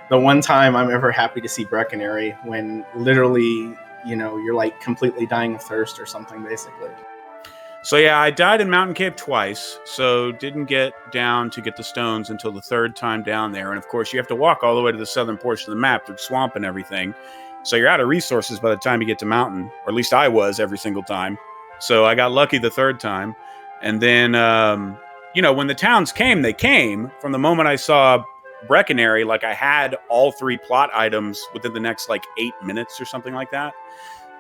The one time I'm ever happy to see Breckenary, when literally, you're like completely dying of thirst or something, basically. So yeah, I died in Mountain Cave twice, so didn't get down to get the stones until the third time down there. And of course, you have to walk all the way to the southern portion of the map through swamp and everything. So you're out of resources by the time you get to Mountain, or at least I was every single time. So I got lucky the third time. And then, when the towns came, they came. From the moment I saw Breckenary, like I had all 3 plot items within the next 8 minutes or something like that.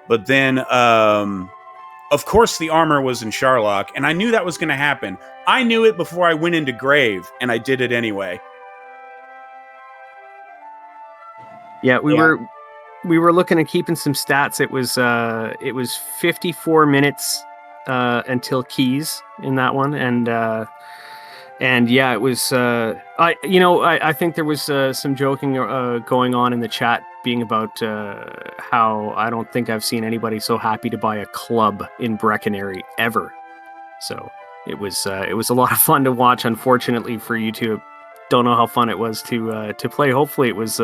But then, of course, the armor was in Sharlock, and I knew that was going to happen. I knew it before I went into Grave, and I did it anyway. Yeah, we were looking at keeping some stats. It was 54 minutes until Keys in that one, and yeah, it was. I think there was some joking going on in the chat, being about how I don't think I've seen anybody so happy to buy a club in Breckenary ever. So it was a lot of fun to watch. Unfortunately for you two, don't know how fun it was to play. Hopefully it was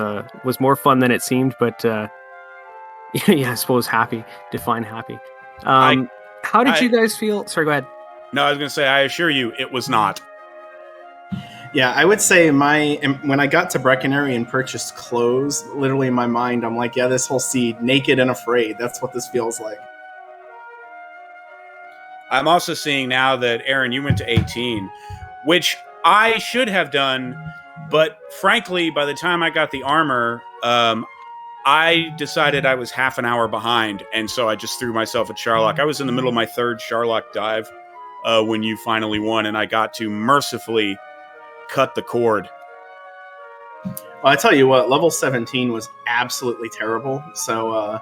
more fun than it seemed, but yeah, I suppose happy. Define happy. How did you guys feel? Sorry, go ahead. No, I was going to say, I assure you, it was not. Yeah, I would say when I got to Breckenary and purchased clothes, literally in my mind, I'm like, yeah, this whole seed, naked and afraid. That's what this feels like. I'm also seeing now that, Aaron, you went to 18, which I should have done, but frankly, by the time I got the armor, I decided I was half an hour behind, and so I just threw myself at Sharlock. I was in the middle of my 3rd Sharlock dive when you finally won, and I got to mercifully cut the cord. Well, I tell you what, level 17 was absolutely terrible. So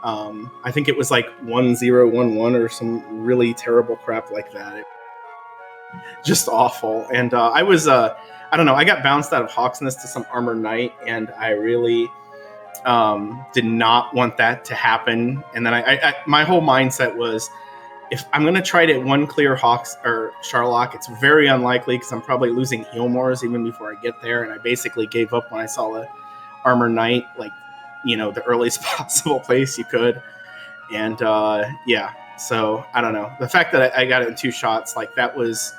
I think it was 1011 or some really terrible crap like that. Just awful. And I was, I don't know, I got bounced out of Hawksness to some Armor Knight, and I really did not want that to happen. And then I my whole mindset was, if I'm going to try to one clear Hawks or Sharlock, it's very unlikely because I'm probably losing Healmores even before I get there. And I basically gave up when I saw the Armor Knight, the earliest possible place you could. And yeah, so I don't know. The fact that I got it in 2 shots, that was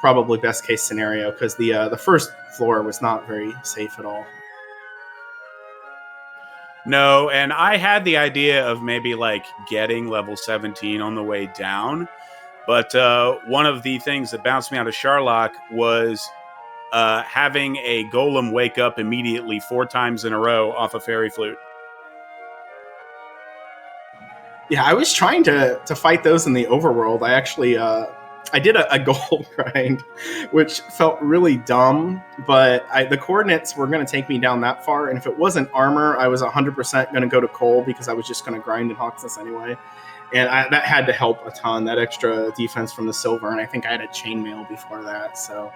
probably best case scenario, because the first floor was not very safe at all. No, and I had the idea of maybe getting level 17 on the way down, but one of the things that bounced me out of Sharlock was having a golem wake up immediately 4 times in a row off a fairy flute. Yeah, I was trying to fight those in the overworld. I actually I did a gold grind, which felt really dumb, but the coordinates were going to take me down that far, and if it wasn't armor, I was 100% going to go to coal because I was just going to grind in Hawksness anyway, and that had to help a ton, that extra defense from the silver, and I think I had a chainmail before that, so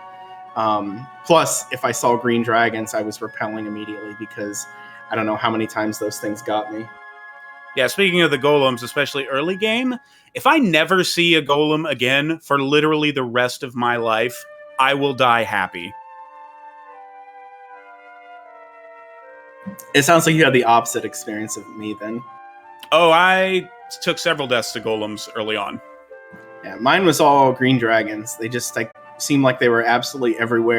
plus, if I saw green dragons, I was repelling immediately because I don't know how many times those things got me. Yeah, speaking of the golems, especially early game, if I never see a golem again for literally the rest of my life, I will die happy. It sounds like you had the opposite experience of me then. Oh, I took several deaths to golems early on. Yeah, mine was all green dragons. They just seemed like they were absolutely everywhere.